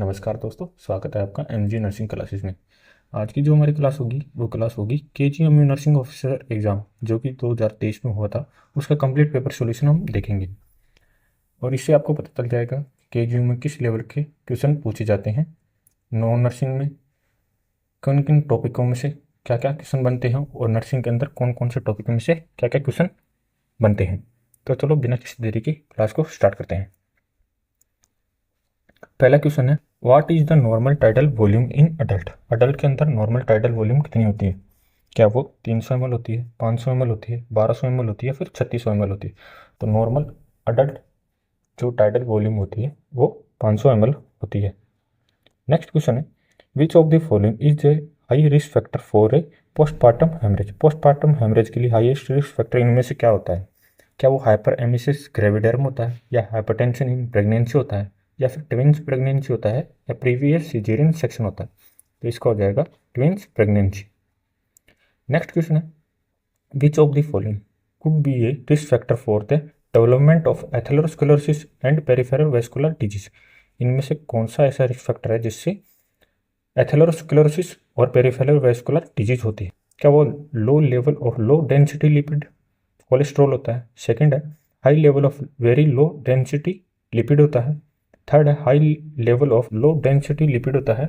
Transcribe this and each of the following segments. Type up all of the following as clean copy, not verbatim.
नमस्कार दोस्तों, स्वागत है आपका एमजी नर्सिंग क्लासेस में। आज की जो हमारी क्लास होगी वो क्लास होगी केजीएमयू नर्सिंग ऑफिसर एग्ज़ाम, जो कि 2023 में हुआ था। उसका कंप्लीट पेपर सॉल्यूशन हम देखेंगे और इससे आपको पता चल जाएगा केजीएमयू में किस लेवल के क्वेश्चन पूछे जाते हैं, नॉन नर्सिंग में किन किन टॉपिकों में से क्या क्या क्वेश्चन बनते हैं और नर्सिंग के अंदर कौन कौन से टॉपिक में से क्या क्या क्वेश्चन बनते हैं। तो चलो बिना किसी देरी के क्लास को स्टार्ट करते हैं। पहला क्वेश्चन है, what is the normal tidal volume in adult. Adult के अंदर नॉर्मल टाइडल वॉल्यूम कितनी होती है? क्या वो 300 ml होती है, 500 ml होती है, 1200 ml होती है, फिर 3600 ml होती है? तो नॉर्मल अडल्ट जो टाइडल वॉल्यूम होती है वो 500 ml होती है। नेक्स्ट क्वेश्चन है, which of the following is a high risk factor for a postpartum haemorrhage. Postpartum haemorrhage के लिए हाईएस्ट रिस्क फैक्टर इनमें से क्या होता है? क्या वो हाइपर एमिसिस ग्रेविडर्म होता है, या हाइपरटेंशन इन प्रेगनेंसी होता है, या फिर ट्विंस प्रेगनेंसी होता है, या प्रीवियस सिजेरियन सेक्शन होता है? तो इसका हो जाएगा ट्विंस प्रेगनेंसी। नेक्स्ट क्वेश्चन है, which of the following could be A risk factor for the development of atherosclerosis and peripheral vascular disease. इनमें से कौन सा ऐसा रिस्क फैक्टर है जिससे एथेरोस्क्लेरोसिस और पेरिफेरल वैस्कुलर डिजीज होती है? क्या वो low level of low density lipid cholesterol होता है? सेकंड है high level of very low density lipid होता है? थर्ड है high level of low density lipid होता है,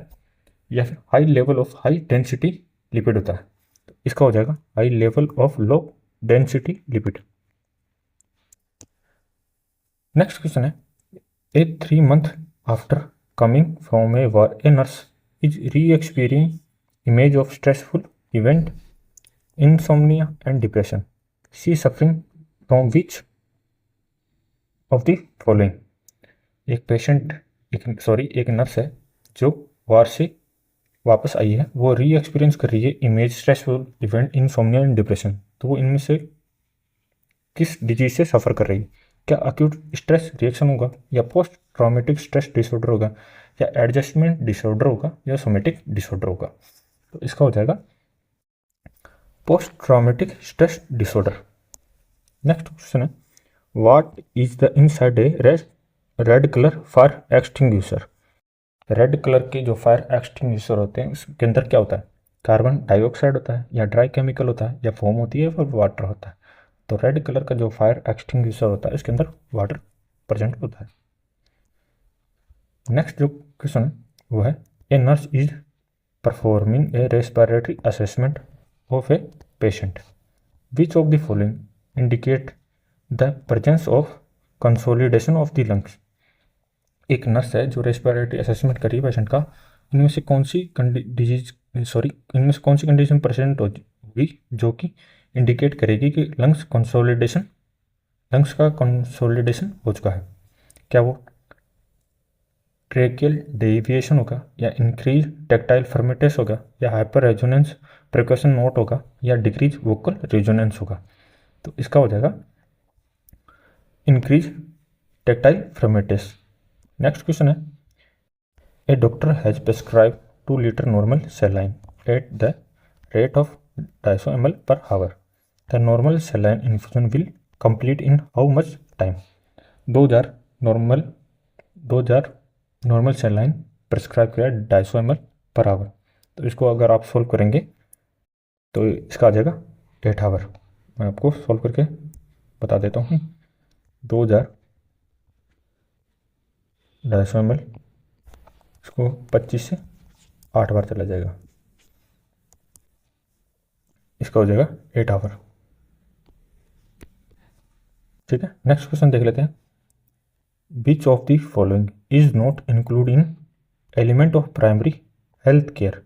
या फिर high level of high density lipid होता है? तो इसका हो जाएगा high level of low density lipid. Next question है, ए 3 month after coming from A war a nurse is री experience image of stressful event, insomnia and depression. She is suffering from which of the following? एक nurse है जो वार से वापस आई है, वो री एक्सपीरियंस कर रही है image stressful event, insomnia and depression. तो वो इनमें से किस डिजीज से सफ़र कर रही है? क्या अक्यूट स्ट्रेस रिएक्शन होगा, या पोस्ट ट्रॉमेटिक स्ट्रेस डिसऑर्डर होगा, या एडजस्टमेंट डिसऑर्डर होगा, या सोमेटिक डिसऑर्डर होगा? तो इसका हो जाएगा post traumatic stress disorder. Next question है, what is the inside a red colour fire extinguisher. Red colour के जो फायर एक्सटिंग्विशर होते हैं उसके अंदर क्या होता है? कार्बन डाइऑक्साइड होता है, या ड्राई केमिकल होता है, या फोम होती है, और वाटर होता है? तो रेड कलर का जो फायर एक्सटिंग्विशर होता है इसके अंदर वाटर प्रेजेंट होता है। नेक्स्ट जो क्वेश्चन है वो है, a nurse is performing A respiratory assessment of a patient. Which of the following indicate the presence of consolidation of the lungs? एक नर्स है जो रेस्पिरेटरी असेसमेंट करी पेशेंट का, इनमें से कौन सी कंडीशन प्रेजेंट होगी जो कि इंडिकेट करेगी कि लंग्स का कंसोलिडेशन हो चुका है? क्या वो ट्रेकियल डेविएशन होगा, या इंक्रीज टेक्टाइल फर्मेटेस होगा, या हाइपर रेजोनेंस प्रिकॉशन नोट होगा, या डिक्रीज वोकल रेजोनेंस होगा? तो इसका हो जाएगा increase tactile fremitus. Next question है, a doctor has prescribe 2 litre normal saline at the rate of 250 ml per hour. The normal saline infusion will complete in how much time? 2000 normal saline prescribe किया 250 ml per our. तो इसको अगर आप solve करेंगे तो इसका आ जाएगा 8 our. मैं आपको सोल्व करके बता देता हूँ। 2000 250 ml, इसको 25 से 8 बार चला जाएगा, इसका हो जाएगा 8 आवर। ठीक है, नेक्स्ट क्वेश्चन देख लेते हैं। विच of the following is not include in element of primary health care.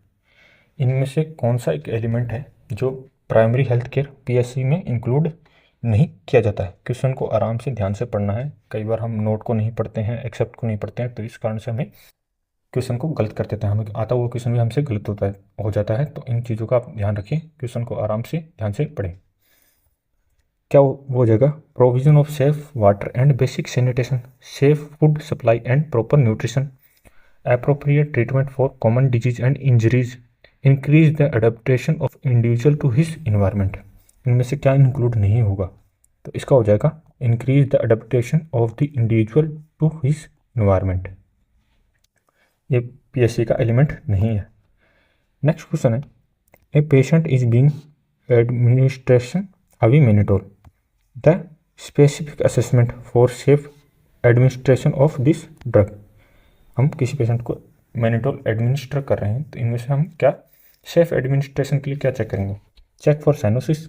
इनमें से कौन सा एक एलिमेंट है जो प्राइमरी हेल्थ केयर पीएससी में इंक्लूड नहीं किया जाता है? क्वेश्चन को आराम से ध्यान से पढ़ना है। कई बार हम नोट को नहीं पढ़ते हैं, एक्सेप्ट को नहीं पढ़ते हैं, तो इस कारण से हमें क्वेश्चन को गलत कर देते हैं, हमें आता हुआ क्वेश्चन भी हमसे गलत हो जाता है। तो इन चीज़ों का आप ध्यान रखिए, क्वेश्चन को आराम से ध्यान से पढ़ें। क्या वो जगह provision of safe water and basic sanitation, safe food supply and proper nutrition, appropriate treatment for common disease and injuries, increase the adaptation of individual to his environment. इनमें से क्या इंक्लूड नहीं होगा? तो इसका हो जाएगा increase the adaptation of the individual to his environment. ये पीएससी का एलिमेंट नहीं है। नेक्स्ट क्वेश्चन है, a patient is being administration अविमेनिटोल, the specific assessment for safe administration of this drug. हम किसी पेशेंट को मेनिटोल एडमिनिस्टर कर रहे हैं, तो इनमें से हम क्या सेफ एडमिनिस्ट्रेशन के लिए क्या चेक करेंगे? Check for cyanosis,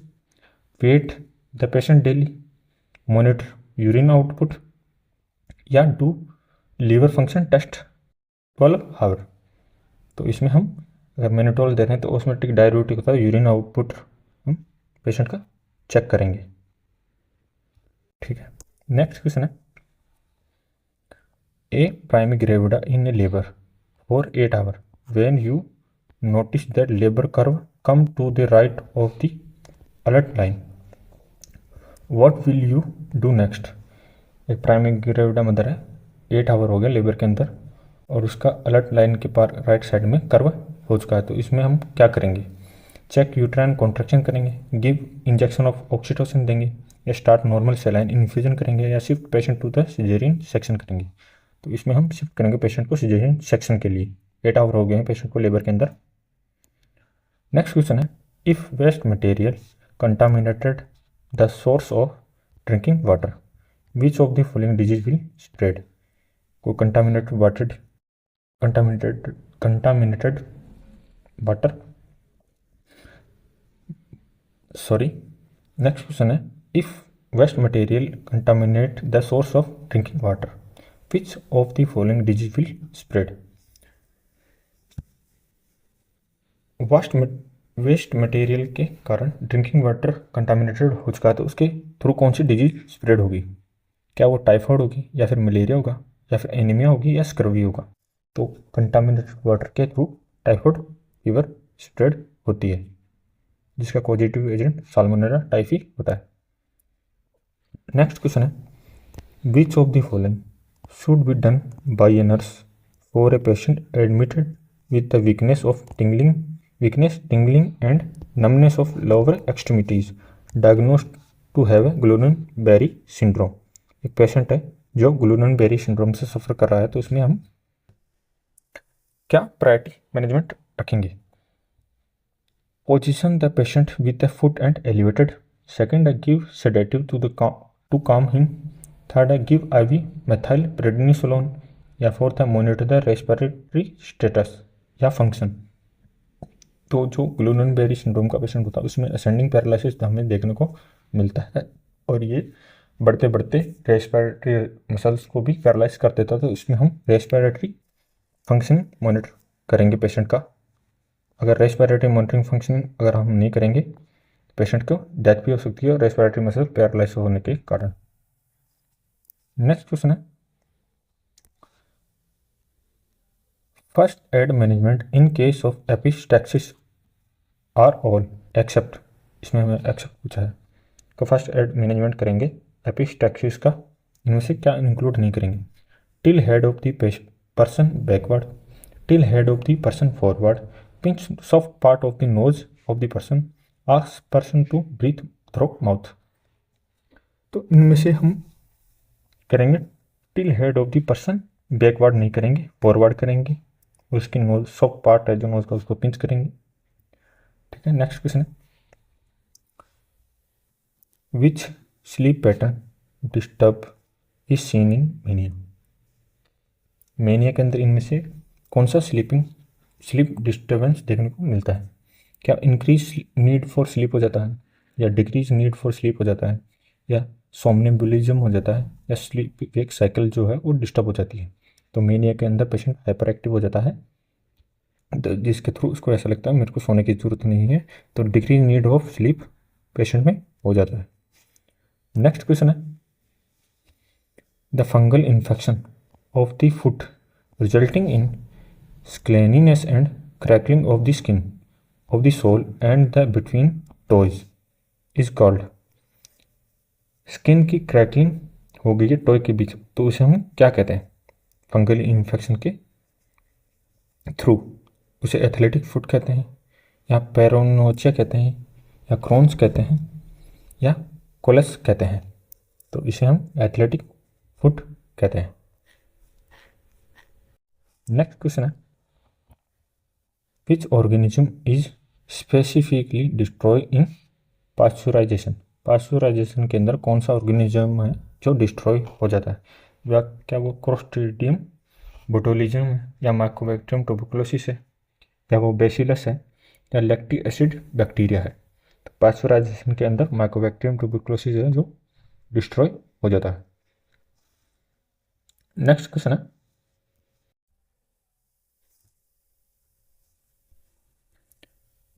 weigh the patient daily, monitor urine output, या do liver function test 12 hour. तो इसमें हम अगर मेनिटोल दे रहे हैं तो ऑस्मोटिक डाययूरेटिक होता है, यूरिन आउटपुट हम पेशेंट का चेक करेंगे। ठीक है। नेक्स्ट क्वेश्चन है, a primary gravida in a labour for 8 hour when you notice that labour curve come to the right of the alert line, what will you do next. एक primary gravida mother है, 8 our हो गया labour के अंदर और उसका alert line के पार राइट साइड में कर्व हो चुका है, तो इसमें हम क्या करेंगे? चेक यूट्राइन कॉन्ट्रैक्शन करेंगे, गिव इंजेक्शन ऑफ ऑक्सीटोसिन देंगे, या स्टार्ट नॉर्मल सेलाइन इन्फ्यूजन करेंगे, या shift patient to the caesarean section करेंगे। तो इसमें हम शिफ्ट करेंगे पेशेंट को सिजेरियन सेक्शन के लिए। 8 आवर हो गए हैं पेशेंट को लेबर के अंदर। नेक्स्ट क्वेश्चन है, if waste material contaminated the source of drinking water, which of the following disease will spread. को contaminated water sorry. Next question है, if waste material contaminate the source of drinking water, which of the following disease will spread. Waste material के कारण drinking water contaminated हो चुका है, तो उसके through कौन सी डिजीज स्प्रेड होगी? क्या वो टाइफाइड होगी, या फिर मलेरिया होगा, या फिर एनीमिया होगी, या स्क्रवी होगा? तो कंटामिनेटेड वाटर के थ्रू टाइफाइड फीवर स्प्रेड होती है, जिसका पॉजिटिव एजेंट साल्मोनेला टाइफी होता है। नेक्स्ट क्वेश्चन है, which of the following should be done by a nurse for a patient admitted with the weakness tingling and numbness of lower extremities diagnosed to have Guillain Barre syndrome. एक patient है जो गुलेनबेरी syndrome से सफ़र कर रहा है, तो इसमें हम क्या प्रायोरिटी मैनेजमेंट रखेंगे? Position the patient with the foot end elevated, second give sedative to calm him, third give IV methylprednisolone, या fourth monitor the respiratory status या फंक्शन। तो जो गुलेनबेरी सिंड्रोम का पेशेंट होता है उसमें असेंडिंग पैरालिसिस हमें देखने को मिलता है, और ये बढ़ते बढ़ते रेस्पिरेटरी मसल्स को भी पैरालाइज कर देता है, तो इसमें हम रेस्पिरेटरी फंक्शनिंग मॉनिटर करेंगे पेशेंट का। अगर रेस्पिरेटरी मॉनिटरिंग फंक्शनिंग अगर हम नहीं करेंगे तो पेशेंट को डेथ भी हो सकती है रेस्पिरेटरी मसल पैरालाइज होने के कारण। नेक्स्ट क्वेश्चन है, first aid management in case of epistaxis are all except. इसमें हमें एक्सेप्ट पूछा है, तो फर्स्ट एड मैनेजमेंट करेंगे एपिस्टैक्सिस का, इनमें से क्या इंक्लूड नहीं करेंगे? Tilt head of the person backward, tilt head of the person forward, pinch soft part of the nose of the person, ask person to breathe through mouth. तो इनमें से हम करेंगे tilt head of the person, backward नहीं करेंगे, forward करेंगे, उसकी knows soft part है जो नोज का उसको पिंच करेंगे। ठीक है। नेक्स्ट क्वेश्चन है, which sleep pattern disturb is seen in mania. Mania के अंदर इनमें से कौन सा स्लीप डिस्टर्बेंस देखने को मिलता है? क्या इंक्रीज नीड फॉर स्लीप हो जाता है, या डिक्रीज नीड फॉर स्लीप हो जाता है, या सोमनेम्बुलिज्म हो जाता है, या स्लीप एक साइकिल जो है वो डिस्टर्ब हो जाती है? तो मेनिया के अंदर पेशेंट हाइपर एक्टिव हो जाता है, तो जिसके थ्रू उसको ऐसा लगता है मेरे को सोने की ज़रूरत नहीं है, तो decrease need of sleep patient में हो जाता है। नेक्स्ट क्वेश्चन है, the fungal infection of the foot resulting in scaliness and crackling of the skin of the sole and the between toes is called. Skin की crackling हो गई है toy के बीच, तो उसे हम क्या कहते हैं? फंगल इन्फेक्शन के थ्रू उसे एथलेटिक फुट कहते हैं, या पेरोनोचिया कहते हैं, या क्रोन्स कहते हैं, या कोलस कहते हैं? तो इसे हम एथलेटिक फुट कहते हैं। नेक्स्ट क्वेश्चन है, which organism is specifically destroy in pasteurisation. Pasteurisation के अंदर कौन सा ऑर्गेनिज्म है जो डिस्ट्रॉय हो जाता है? या क्या वो क्लोस्ट्रीडियम बोटुलिज्म है, या माइकोबैक्टीरियम ट्यूबरकुलोसिस है, या वो बेसिलस है, या लैक्टिक एसिड बैक्टीरिया है? तो पास्चुराइजेशन के अंदर माइकोबैक्टीरियम ट्यूबरकुलोसिस है जो डिस्ट्रॉय हो जाता है। नेक्स्ट क्वेश्चन है,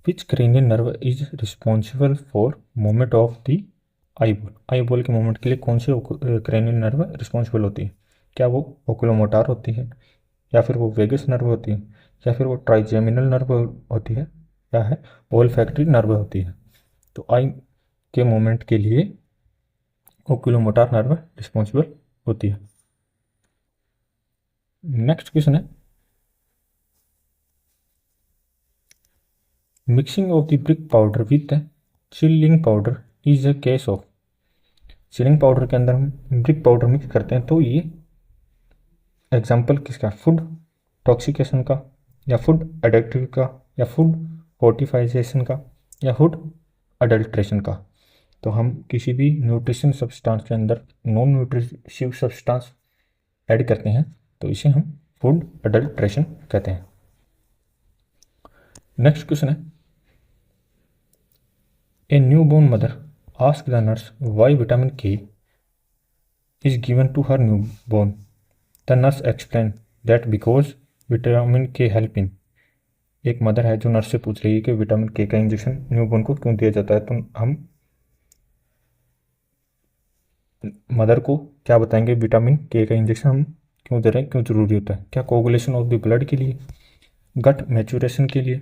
which cranial nerve is responsible for movement of the eyeball. Eyeball के मूवमेंट के लिए कौन सी क्रेनियल नर्व रिस्पॉन्सिबल होती है? क्या वो ओकुलोमोटर होती है, या फिर वो वेगस नर्व होती है, या फिर वो ट्राइजेमिनल नर्व होती है, या है ओल्फैक्टरी नर्व होती है? तो आई के मूवमेंट के लिए ओकुलोमोटर नर्व रिस्पॉन्सिबल होती है। नेक्स्ट क्वेश्चन है, mixing of the brick powder with chilling powder is a case of. Chilling powder के अंदर हम ब्रिक पाउडर मिक्स करते हैं तो ये एग्जाम्पल किसका? फूड टॉक्सिकेशन का, या फूड एडिक्टिव का, या फूड फोर्टिफाइजेशन का, या फूड अडल्ट्रेशन का। तो हम किसी भी न्यूट्रिशन सब्सटेंस के अंदर नॉन न्यूट्रिशिव सब्सटेंस ऐड करते हैं तो इसे हम फूड अडल्ट्रेशन कहते हैं। नेक्स्ट क्वेश्चन है, a newborn mother ask the nurse why vitamin K is given to her newborn. The nurse explain that because vitamin K help in. एक मदर है जो नर्स से पूछ रही है कि विटामिन के का इंजेक्शन न्यूबॉर्न को क्यों दिया जाता है, तो हम मदर को क्या बताएंगे? विटामिन के का इंजेक्शन हम क्यों दे रहे हैं, क्यों जरूरी होता है? क्या कोगुलेशन ऑफ द ब्लड के लिए, गट मैच्योरेशन के लिए,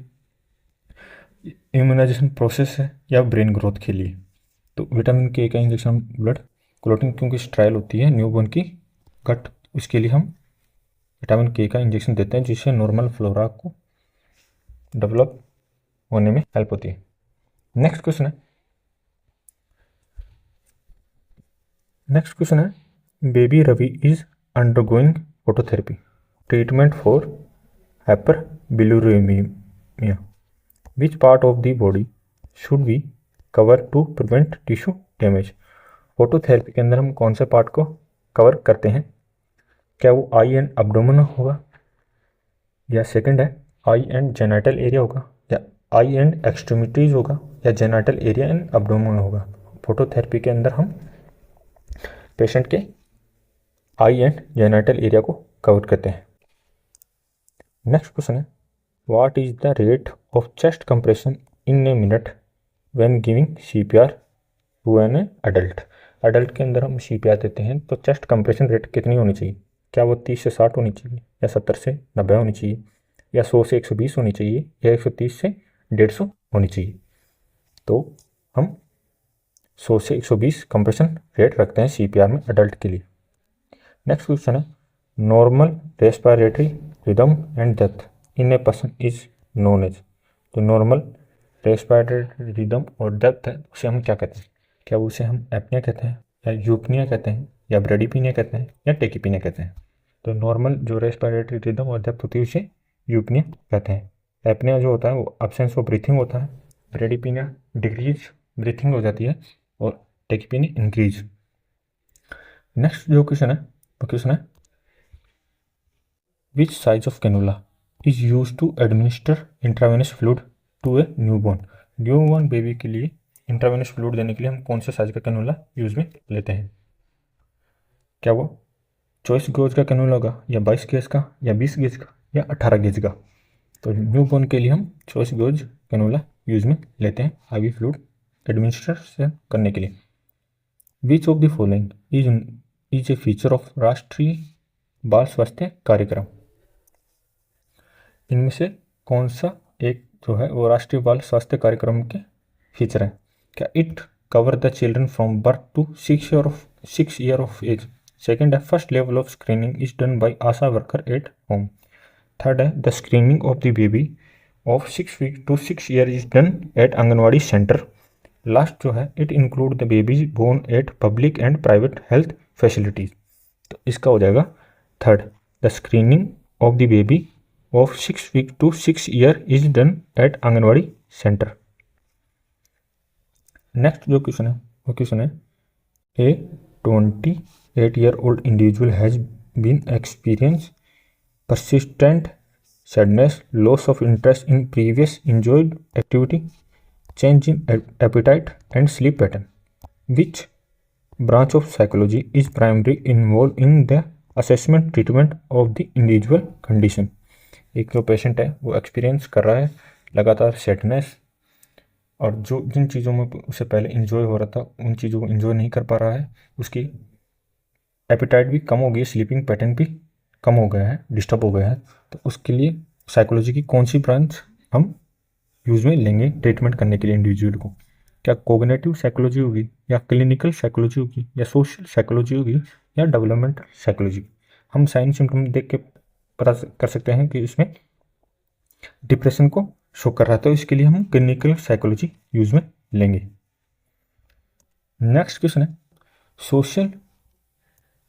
इम्यूनाइजेशन प्रोसेस है, या ब्रेन ग्रोथ के लिए? तो विटामिन के का इंजेक्शन ब्लड क्लोटिंग क्योंकि स्ट्राइल होती है न्यूबॉर्न की गट, उसके लिए हम विटामिन के का इंजेक्शन देते हैं जिससे नॉर्मल फ्लोरा को डेवलप होने में हेल्प होती है। नेक्स्ट क्वेश्चन है, baby Ravi is undergoing phototherapy treatment for hyperbilirubinemia. Which part of the body should we cover to prevent tissue damage. Phototherapy के अंदर हम कौन से पार्ट को कवर करते हैं? क्या वो आई एंड अब्डोमेन होगा, या सेकंड है आई एंड जेनाइटल एरिया होगा, या आई एंड एक्सट्रीमिटीज होगा, या जेनाइटल एरिया एंड अब्डोमेन होगा? फोटोथेरेपी के अंदर हम पेशेंट के आई एंड जेनाइटल एरिया को कवर करते हैं। नेक्स्ट क्वेश्चन है, what is the rate of chest compression in a minute when giving CPR to an adult. Adult के अंदर हम CPR देते हैं तो चेस्ट कंप्रेशन रेट कितनी होनी चाहिए? क्या वो 30 से 60 होनी चाहिए, या 70 से 90 होनी चाहिए, या 100 से 120 होनी चाहिए, या 130 से 150 होनी चाहिए? तो हम 100 से 120 कंप्रेशन रेट रखते हैं CPR में अडल्ट के लिए। नेक्स्ट क्वेश्चन है, normal respiratory rhythm and depth in a person is known as. तो नॉर्मल रेस्पिरेटरी रिदम और डेप्थ है उसे हम क्या कहते हैं? क्या उसे हम एपनिया कहते हैं, या यूपनिया कहते हैं, या ब्रेडिपिनिया कहते हैं, या टेकिपिनिया कहते हैं? तो नॉर्मल जो रेस्पिरेटरी रिदम और डेप्थ होती है उसे यूपनिया कहते हैं। एपनिया जो होता है वो एब्सेंस ऑफ ब्रीथिंग होता है, ब्रेडिपिनिया डिक्रीज ब्रीथिंग हो जाती है, और टेकिपिनिया इंक्रीज। नेक्स्ट जो क्वेश्चन है, which size of cannula is use to administer intravenous fluid to a newborn baby के लिए इंट्रावेनस फ्लूइड देने के लिए हम कौन से साइज का कैनुला यूज में लेते हैं? क्या वो 24 गेज का कैनुला होगा, या 22 गेज का, या 20 गेज का, या 18 गेज का? तो न्यूबॉर्न के लिए हम 24 गेज कैनुला यूज में लेते हैं आईवी फ्लूइड एडमिनिस्ट्रेशन करने के लिए। विच of the following is A feature of राष्ट्रीय बाल स्वास्थ्य कार्यक्रम। इनमें से कौन सा एक जो है वो राष्ट्रीय बाल स्वास्थ्य कार्यक्रम के फीचर है? क्या it cover the children from birth to 6 year of age. Second है, first level of screening is done by ASHA worker at home. Third है, the screening of the baby of 6 week to 6 year is done at anganwadi centre. Last जो है, it include the babies born at public and private health facilities. तो इसका हो जाएगा third, the screening of the baby of 6 weeks to 6 years is done at anganwadi centre. Next जो question है वो question है ए 28-year-old individual has been experience persistent sadness, loss of interest in previous enjoyed activity, change in appetite and sleep pattern. Which branch of psychology is primarily involved in the assessment treatment of the individual condition? एक जो patient है वो experience कर रहा है लगातार sadness, और जो जिन चीज़ों में उसे पहले इंजॉय हो रहा था उन चीज़ों को इंजॉय नहीं कर पा रहा है, उसकी एपिटाइट भी कम हो गई, स्लीपिंग पैटर्न भी कम हो गया है, डिस्टर्ब हो गया है। तो उसके लिए साइकोलॉजी की कौन सी ब्रांच हम यूज़ में लेंगे ट्रीटमेंट करने के लिए इंडिविजुअल को? क्या कोग्निटिव साइकोलॉजी होगी, या क्लिनिकल साइकोलॉजी होगी, या सोशल साइकोलॉजी होगी, या डेवलपमेंटल साइकोलॉजी? हम साइन सिम्टम देख के पता कर सकते हैं कि इसमें डिप्रेशन को शो कर रहा है, तो इसके लिए हम क्लिनिकल साइकोलॉजी यूज़ में लेंगे। नेक्स्ट क्वेश्चन है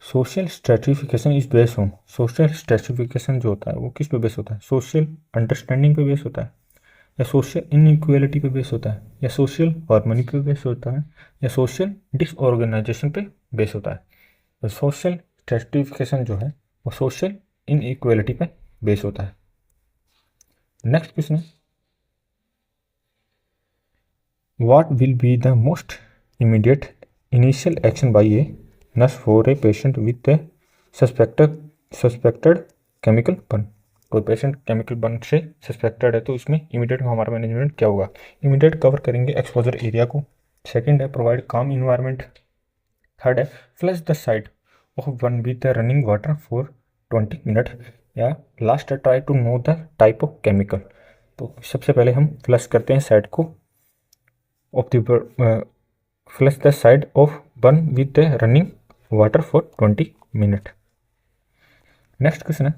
social stratification is based on. Social stratification जो होता है वो किस पे बेस होता है? सोशल अंडरस्टैंडिंग पे बेस होता है, या सोशल इनइक्वालिटी पे बेस होता है, या सोशल हार्मनी पे बेस होता है, या सोशल डिसऑर्गेनाइजेशन पे बेस होता है? तो सोशल स्ट्रेटिफिकेशन जो है वो सोशल इनइक्वालिटी पे बेस होता है। नेक्स्ट क्वेश्चन है what will be the most immediate initial action by a nurse for a patient with A suspected chemical burn? कोई पेशेंट केमिकल बर्न से सस्पेक्टेड है तो इसमें इमीडिएट हमारा मैनेजमेंट क्या होगा? इमीडिएट कवर करेंगे एक्सपोजर एरिया को। सेकंड है प्रोवाइड काम इन्वायरमेंट। थर्ड है flush the side of one with the running water for 20 minute. या लास्ट है try to know the type of chemical. तो सबसे पहले हम फ्लश करते हैं साइड को of the flush the side of one with the running water for 20 minute. Next question है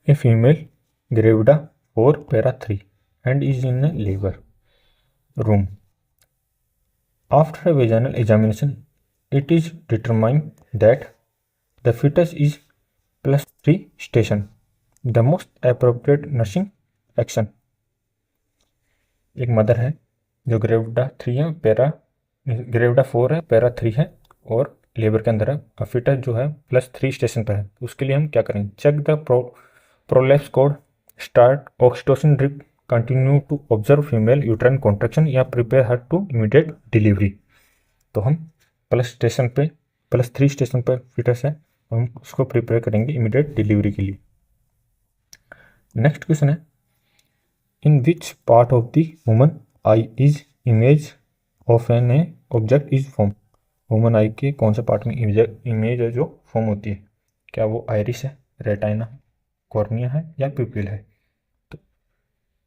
a female gravida for para 3 and is in a labor room. After a vaginal examination, it is determined that the fetus is +3 station. The most appropriate nursing action. एक मदर है जो gravida 3 है, gravida 4 है, para 3 है और labour के अंदर है। फिटस जो है +3 स्टेशन पर है। उसके लिए हम क्या करें? Check the prolapse cord, start oxytocin drip, continue to observe female uterine contraction या prepare her to immediate delivery. तो हम +3 स्टेशन पर फिटस है, हम उसको प्रिपेयर करेंगे इमीडिएट डिलीवरी के लिए। नेक्स्ट क्वेश्चन है in which part of the human eye is image of an a object is form? Human eye के कौन से पार्ट में इमेज है जो फॉर्म होती है? क्या वो आइरिस है, रेटाइना है, कॉर्निया है, या प्यूपिल है? तो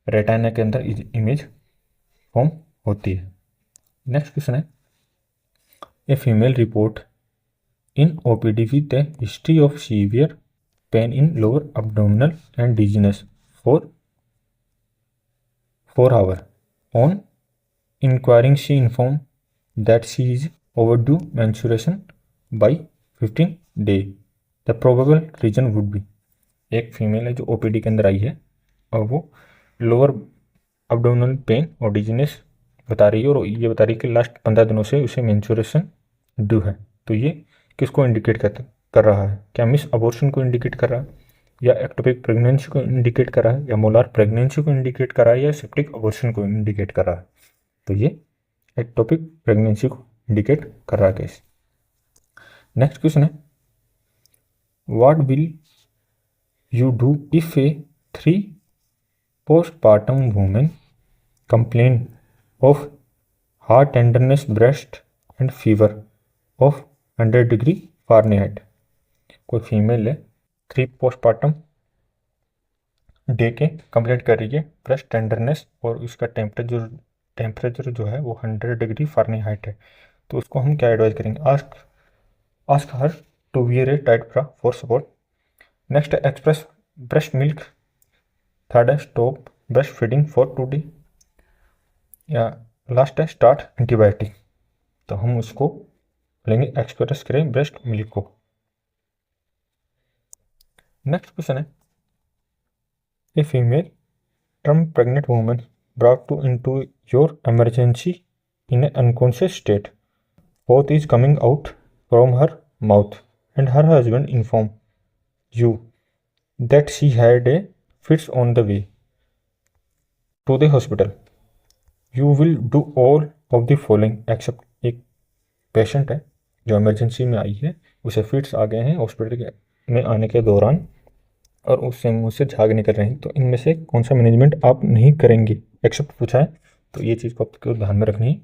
रेटाइना के अंदर इमेज फॉर्म होती है। नेक्स्ट क्वेश्चन है a female report in OPD with the history of severe pain in lower abdominal and dizziness for 4 hours. On inquiring, she informed that she is overdue menstruation by 15 days. The probable reason would be, एक female है जो OPD के अंदर आई है और वो lower abdominal pen और dizziness बता रही है, और ये बता रही है कि लास्ट 15 दिनों से उसे मेंस्ट्रुएशन ड्यू है। तो ये किसको इंडिकेट कर रहा है? क्या मिस अबॉर्शन को इंडिकेट कर रहा है, या एक्टोपिक प्रेगनेंसी को इंडिकेट कर रहा है, या मोलार प्रेगनेंसी को इंडिकेट कर रहा है, या सेप्टिक अबॉर्शन को इंडिकेट कर रहा है? तो ये एक्टोपिक प्रेगनेंसी को इंडिकेट कर रहा है केस। नेक्स्ट क्वेश्चन है what will you do if A 3 postpartum women complain of heart tenderness, breast and fever of 100 degree Fahrenheit? कोई फीमेल है 3 पोस्टपार्टम डे के कंप्लेंट कर रही है ब्रेस्ट टेंडरनेस और उसका टेम्परेचर जो है वो 100 डिग्री फ़ारेनहाइट है। तो उसको हम क्या एडवाइस करेंगे? Ask her to wear a tight bra for support. Next है एक्सप्रेस ब्रेस्ट मिल्क। थर्ड है stop breast feeding for 2 day, या लास्ट है स्टार्ट एंटीबायोटिक। तो हम उसको लेंगे एक्सप्रेस करें ब्रेस्ट मिल्क को। नेक्स्ट क्वेश्चन है, a female term pregnant woman brought to into your emergency in an unconscious state. Both is coming out from her mouth, and her husband informed you that she had a fits on the way to the hospital. You will do all of the following except एक patient है जो emergency में आई है, उसे fits आ गए हैं hospital में आने के दौरान और उससे मुँह से झाग निकल रहे हैं, तो इनमें से कौन सा मैनेजमेंट आप नहीं करेंगे एक्सेप्ट पूछा है, तो ये चीज़ को आपको ध्यान में रखनी है।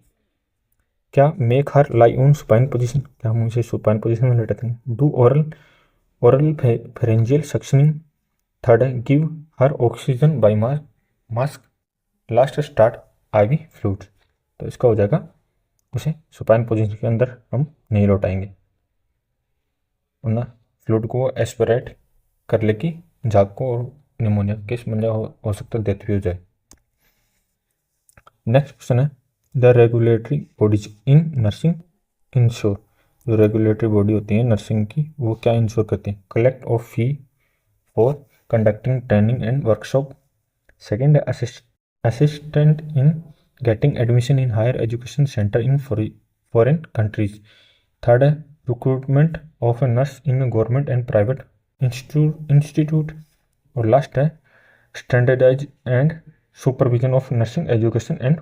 क्या make her lie on supine position, क्या हम उसे सुपाइन पोजीशन में लेटाते हैं। Do oral pharyngeal suctioning. Third है give her oxygen by mask. Last start IV fluid. तो इसका हो जाएगा उसे सुपाइन पोजीशन के अंदर हम नहीं लौटाएंगे, वरना फ्लूइड को एस्पिरेट कर लेगी झाग को और निमोनिया केस बन जा हो सकता है डेथ भी हो जाए। नेक्स्ट क्वेश्चन है, the regulatory bodies in nursing ensure. जो रेगुलेटरी बॉडी होती है नर्सिंग की वो क्या इंश्योर करती है। Collect of fee for conducting training and workshop. Second है assistant in getting admission in higher education centre in foreign countries. Third है recruitment of a nurse in government and private institute. और last है standardise and supervision of nursing education and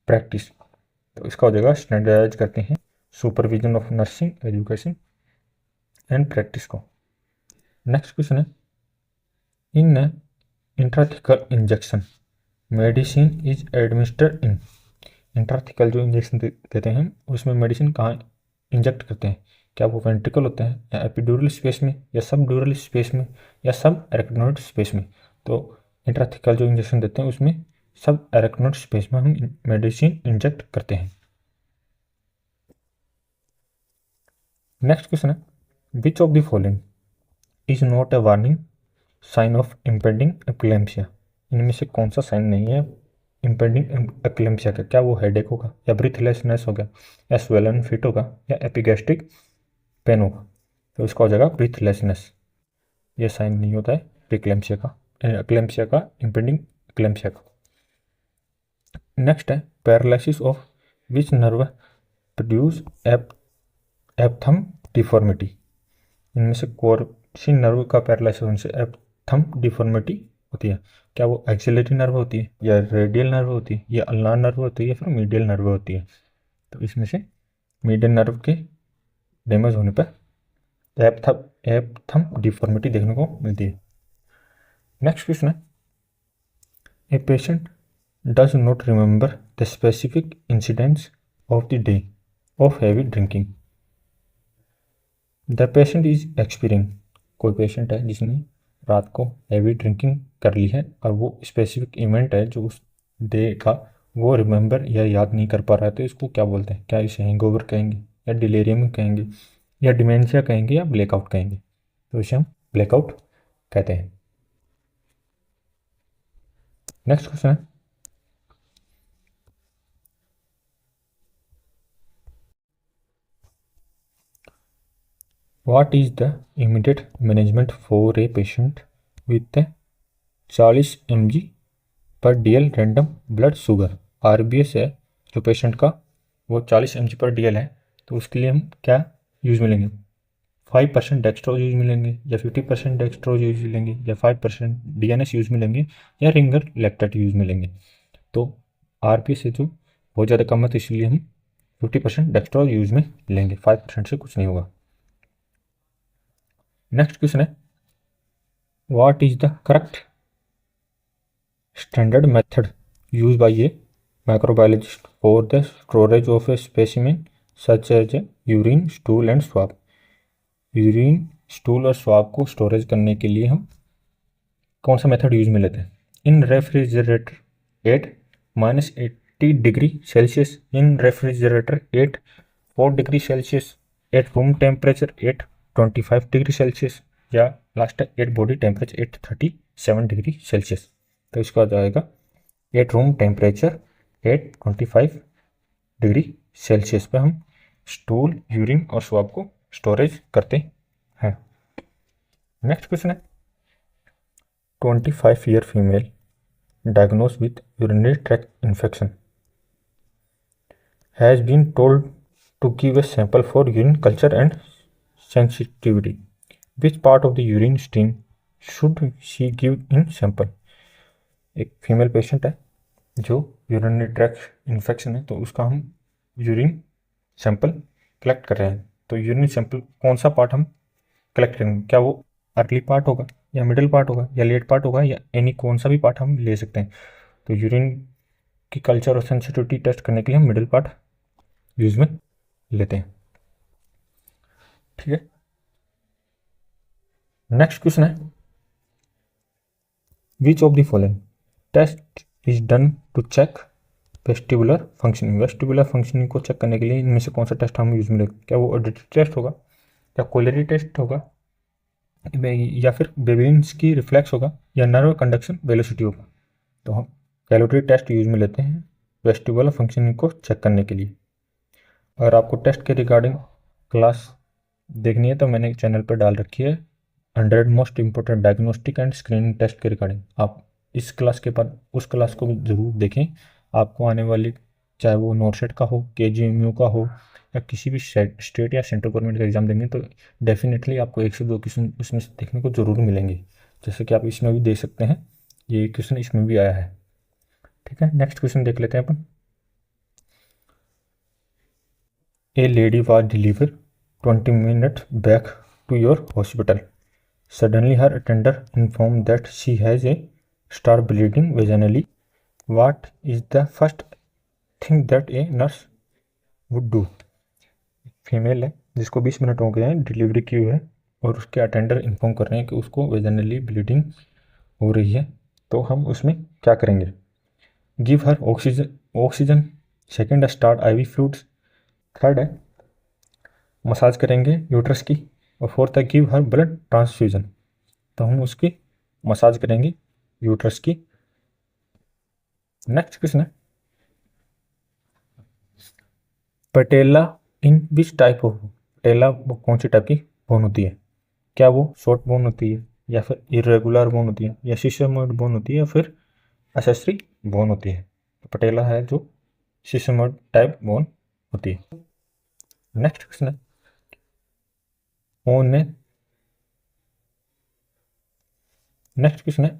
practice. तो इसका हो जाएगा standardise करते हैं supervision of nursing education and practice को। नेक्स्ट क्वेश्चन है, in intrathecal injection medicine is administered in. Intrathecal जो इंजेक्शन देते हैं उसमें मेडिसिन कहाँ इंजेक्ट करते हैं, क्या वो वेंट्रिकल होते हैं या एपिड्यूरल स्पेस में या सब ड्यूरल स्पेस में या सब एरेक्नोइड स्पेस में। तो इंट्राथिकल जो इंजेक्शन देते हैं उसमें सब एरेक्नोइड स्पेस में हम मेडिसिन इंजेक्ट करते हैं। नेक्स्ट क्वेश्चन है, which of the following is not a warning sign of impending eclampsia. इनमें से कौन सा साइन नहीं है इम्पेंडिंग एक्लेम्सिया का। क्या वो हेडेक होगा या ब्रीथलेसनेस होगा या स्वेलन फिट होगा या एपिगैस्ट्रिक पेन होगा। तो इसका हो जाएगा ब्रीथलेसनेस, ये साइन नहीं होता है प्रीक्लेम्सिया का, एक्लेम्सिया का, इम्पेंडिंग एक्लेम्सिया का। नेक्स्ट है paralysis of which nerve produce एप्थम डिफॉर्मिटी। इनमें से कौन सी नर्व का पैरालिसिस होने से एप्थम डिफॉर्मिटी होती है। क्या वो एक्सिलरी नर्व होती है या रेडियल नर्व होती है या अल्नार नर्व होती है या फिर मीडियल नर्व होती है। तो इसमें से मीडियल नर्व के डैमेज होने पर एप्थम डिफॉर्मिटी देखने को मिलती है। नेक्स्ट क्वेश्चन है, a patient does not remember the specific incidents of the day of heavy drinking. The patient is experience. कोई पेशेंट है जिसने रात को हैवी ड्रिंकिंग कर ली है और वो स्पेसिफिक इवेंट है जो उस डे का वो रिमेंबर या याद नहीं कर पा रहा है, तो इसको क्या बोलते हैं। क्या इसे हैंगओवर कहेंगे या डिलेरियम कहेंगे या डिमेंशिया कहेंगे या ब्लैकआउट कहेंगे। तो इसे हम ब्लैकआउट कहते हैं। नेक्स्ट क्वेश्चन है, what is the immediate management for a patient with 40 mg पर DL random blood sugar. RBS है जो पेशेंट का वो 40 mg पर DL है, तो उसके लिए हम क्या यूज़ मिलेंगे। 5% डेक्सट्रोज यूज मिलेंगे या 50% डेक्सट्रोज यूज मिलेंगे या 5% DNS यूज मिलेंगे या रिंगर लैक्टेट यूज मिलेंगे। तो RBS से जो बहुत ज़्यादा कम है तो इसलिए हम 50% डेक्सट्रोज यूज में लेंगे, 5% से कुछ नहीं होगा। नेक्स्ट क्वेश्चन है, what is the correct standard method use by a microbiologist for the storage of a specimen such as a urine, stool and swab. Urine, stool और स्वाब को स्टोरेज करने के लिए हम कौन सा मेथड यूज में लेते हैं। In refrigerator at -80 degree Celsius, in refrigerator at 4 degree Celsius, at room temperature at 25 degree Celsius या लास्ट है at body temperature at 37 degree Celsius. तो इसका हो जाएगा at room temperature at 25 degree Celsius पे हम स्टूल, यूरिन और swab को स्टोरेज करते हैं। नेक्स्ट क्वेश्चन है, 25-year female diagnosed with urinary tract infection has been told to give a sample for urine culture and sensitivity. Which part of the urine stream should she give in sample? एक female patient है जो urinary tract infection है, तो उसका हम urine sample collect कर रहे हैं। तो यूरिन सैंपल कौन सा पार्ट हम कलेक्ट करेंगे? क्या वो अर्ली पार्ट होगा, या मिडिल पार्ट होगा, या लेट पार्ट होगा, या एनी कौन सा भी पार्ट हम ले सकते हैं। तो यूरिन की कल्चर और सेंसिटिविटी टेस्ट करने के लिए हम मिडिल पार्ट यूज में लेते हैं। ठीक है, नेक्स्ट क्वेश्चन है, which of the following test is done to check vestibular functioning? Vestibular functioning को चेक करने के लिए इनमें से कौन सा टेस्ट हम यूज में लेते हैं? क्या वो ऑडिटरी टेस्ट होगा, या कोलेरी टेस्ट होगा, या फिर बेबिन्स की रिफ्लेक्स होगा, या नर्व कंडक्शन वेलोसिटी होगा? तो हम कैलोरी टेस्ट यूज में लेते हैं वेस्टिबुलर फंक्शनिंग को चेक करने के लिए। अगर आपको टेस्ट के रिगार्डिंग क्लास देखनी है तो मैंने चैनल पर डाल रखी है 100 most important diagnostic and screening test के रिगार्डिंग। आप इस क्लास के बाद उस क्लास को भी ज़रूर देखें। आपको आने वाली, चाहे वो नॉर्सेट का हो, KGMU का हो, या किसी भी स्टेट या सेंट्रल गवर्नमेंट का एग्जाम देंगे तो डेफिनेटली आपको 1 से 2 क्वेश्चन उसमें से देखने को ज़रूर मिलेंगे, जैसे कि आप इसमें भी देख सकते हैं, ये क्वेश्चन इसमें भी आया है। ठीक है, नेक्स्ट क्वेश्चन देख लेते हैं अपन। A lady was deliver 20 minutes back to your hospital. Suddenly her attender informed that she has a start bleeding vaginally. What is the first thing that a nurse would do? Female है जिसको 20 minute हो गए हैं, delivery की हुई है, और उसके अटेंडर इन्फॉर्म कर रहे हैं कि उसको वेजनली ब्लीडिंग हो रही है, तो हम उसमें क्या करेंगे? Give her oxygen, second start IV fluids, third है मसाज करेंगे यूट्रस की, और फोर्थ है गिव हर ब्लड ट्रांसफ्यूजन। तो हम उसकी मसाज करेंगे यूट्रस की। नेक्स्ट क्वेश्चन है, पटेला इन विच टाइप ऑफ, पटेला वो कौन सी टाइप की बोन होती है? क्या वो शॉर्ट बोन होती है, या फिर इरेगुलर बोन होती है, या सिस्टमोइड बोन होती है, या फिर एसेसरी बोन होती है? तो पटेला है जो सिस्टमोइड टाइप बोन होती है। नेक्स्ट क्वेश्चन है, नेक्स्ट क्वेश्चन है,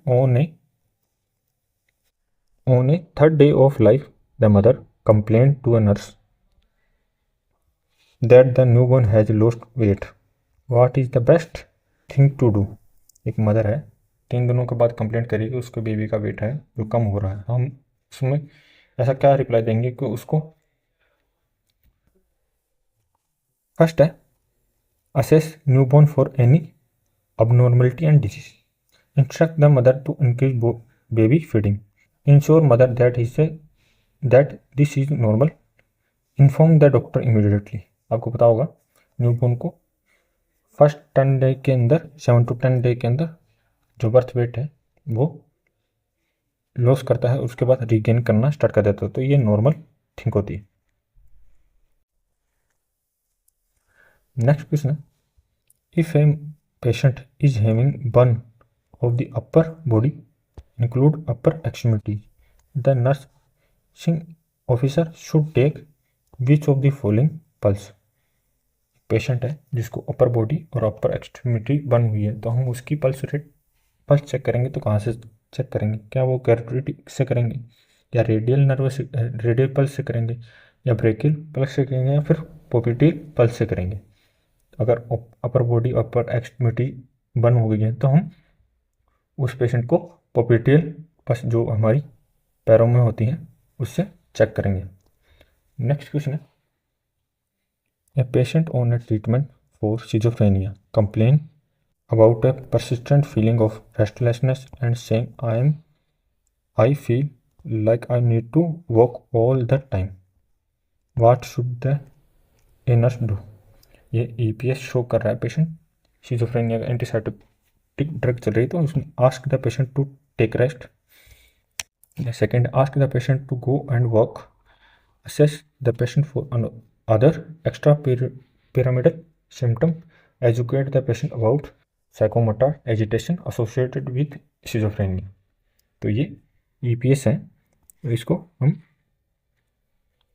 on a third day of life the mother complained to a nurse that the newborn has lost weight. What is the best thing to do? एक मदर है 3 दिनों के बाद कंप्लेंट करेगी उसके बेबी का वेट है जो कम हो रहा है, हम उसमें ऐसा क्या रिप्लाई देंगे कि उसको? फर्स्ट है assess newborn for any abnormality and disease, instruct the mother to increase baby feeding, ensure mother that this is normal, inform the doctor immediately। आपको पता होगा न्यूबॉर्न को फर्स्ट 10 डे के अंदर, 7 to 10 डे के अंदर जो बर्थ वेट है वो लॉस करता है, उसके बाद रीगेन करना स्टार्ट कर देता है, तो ये नॉर्मल थिंक होती है। नेक्स्ट क्वेश्चन है, if A patient is having burn of the upper body include upper extremity, the nursing officer should take which of the following pulse? Patient है जिसको अपर बॉडी और अपर एक्सट्रीमिटी बर्न हुई है, तो हम उसकी पल्स चेक करेंगे। तो कहाँ से चेक करेंगे? क्या वो कैरोटिड से करेंगे, या रेडियल पल्स से करेंगे, या ब्रेकियल पल्स से करेंगे, या फिर पोपिटियल पल्स से करेंगे? अगर upper body upper extremity burn हो गई है तो हम उस पेशेंट को पोपिटियल पल्स जो हमारी पैरों में होती हैं उससे चेक करेंगे। नेक्स्ट क्वेश्चन है, a patient on a treatment for schizophrenia complain about a persistent feeling of restlessness and saying I feel like I need to walk all the time, what should the a nurse do? ये EPS show कर रहा है patient schizophrenia का antipsychotic drug चल रही है, तो उसमें ask the patient to take rest. Second, ask the patient to go and walk, assess the patient for other extra pyramidal symptom, educate the patient about psychomotor agitation associated with schizophrenia. तो ये EPS है, तो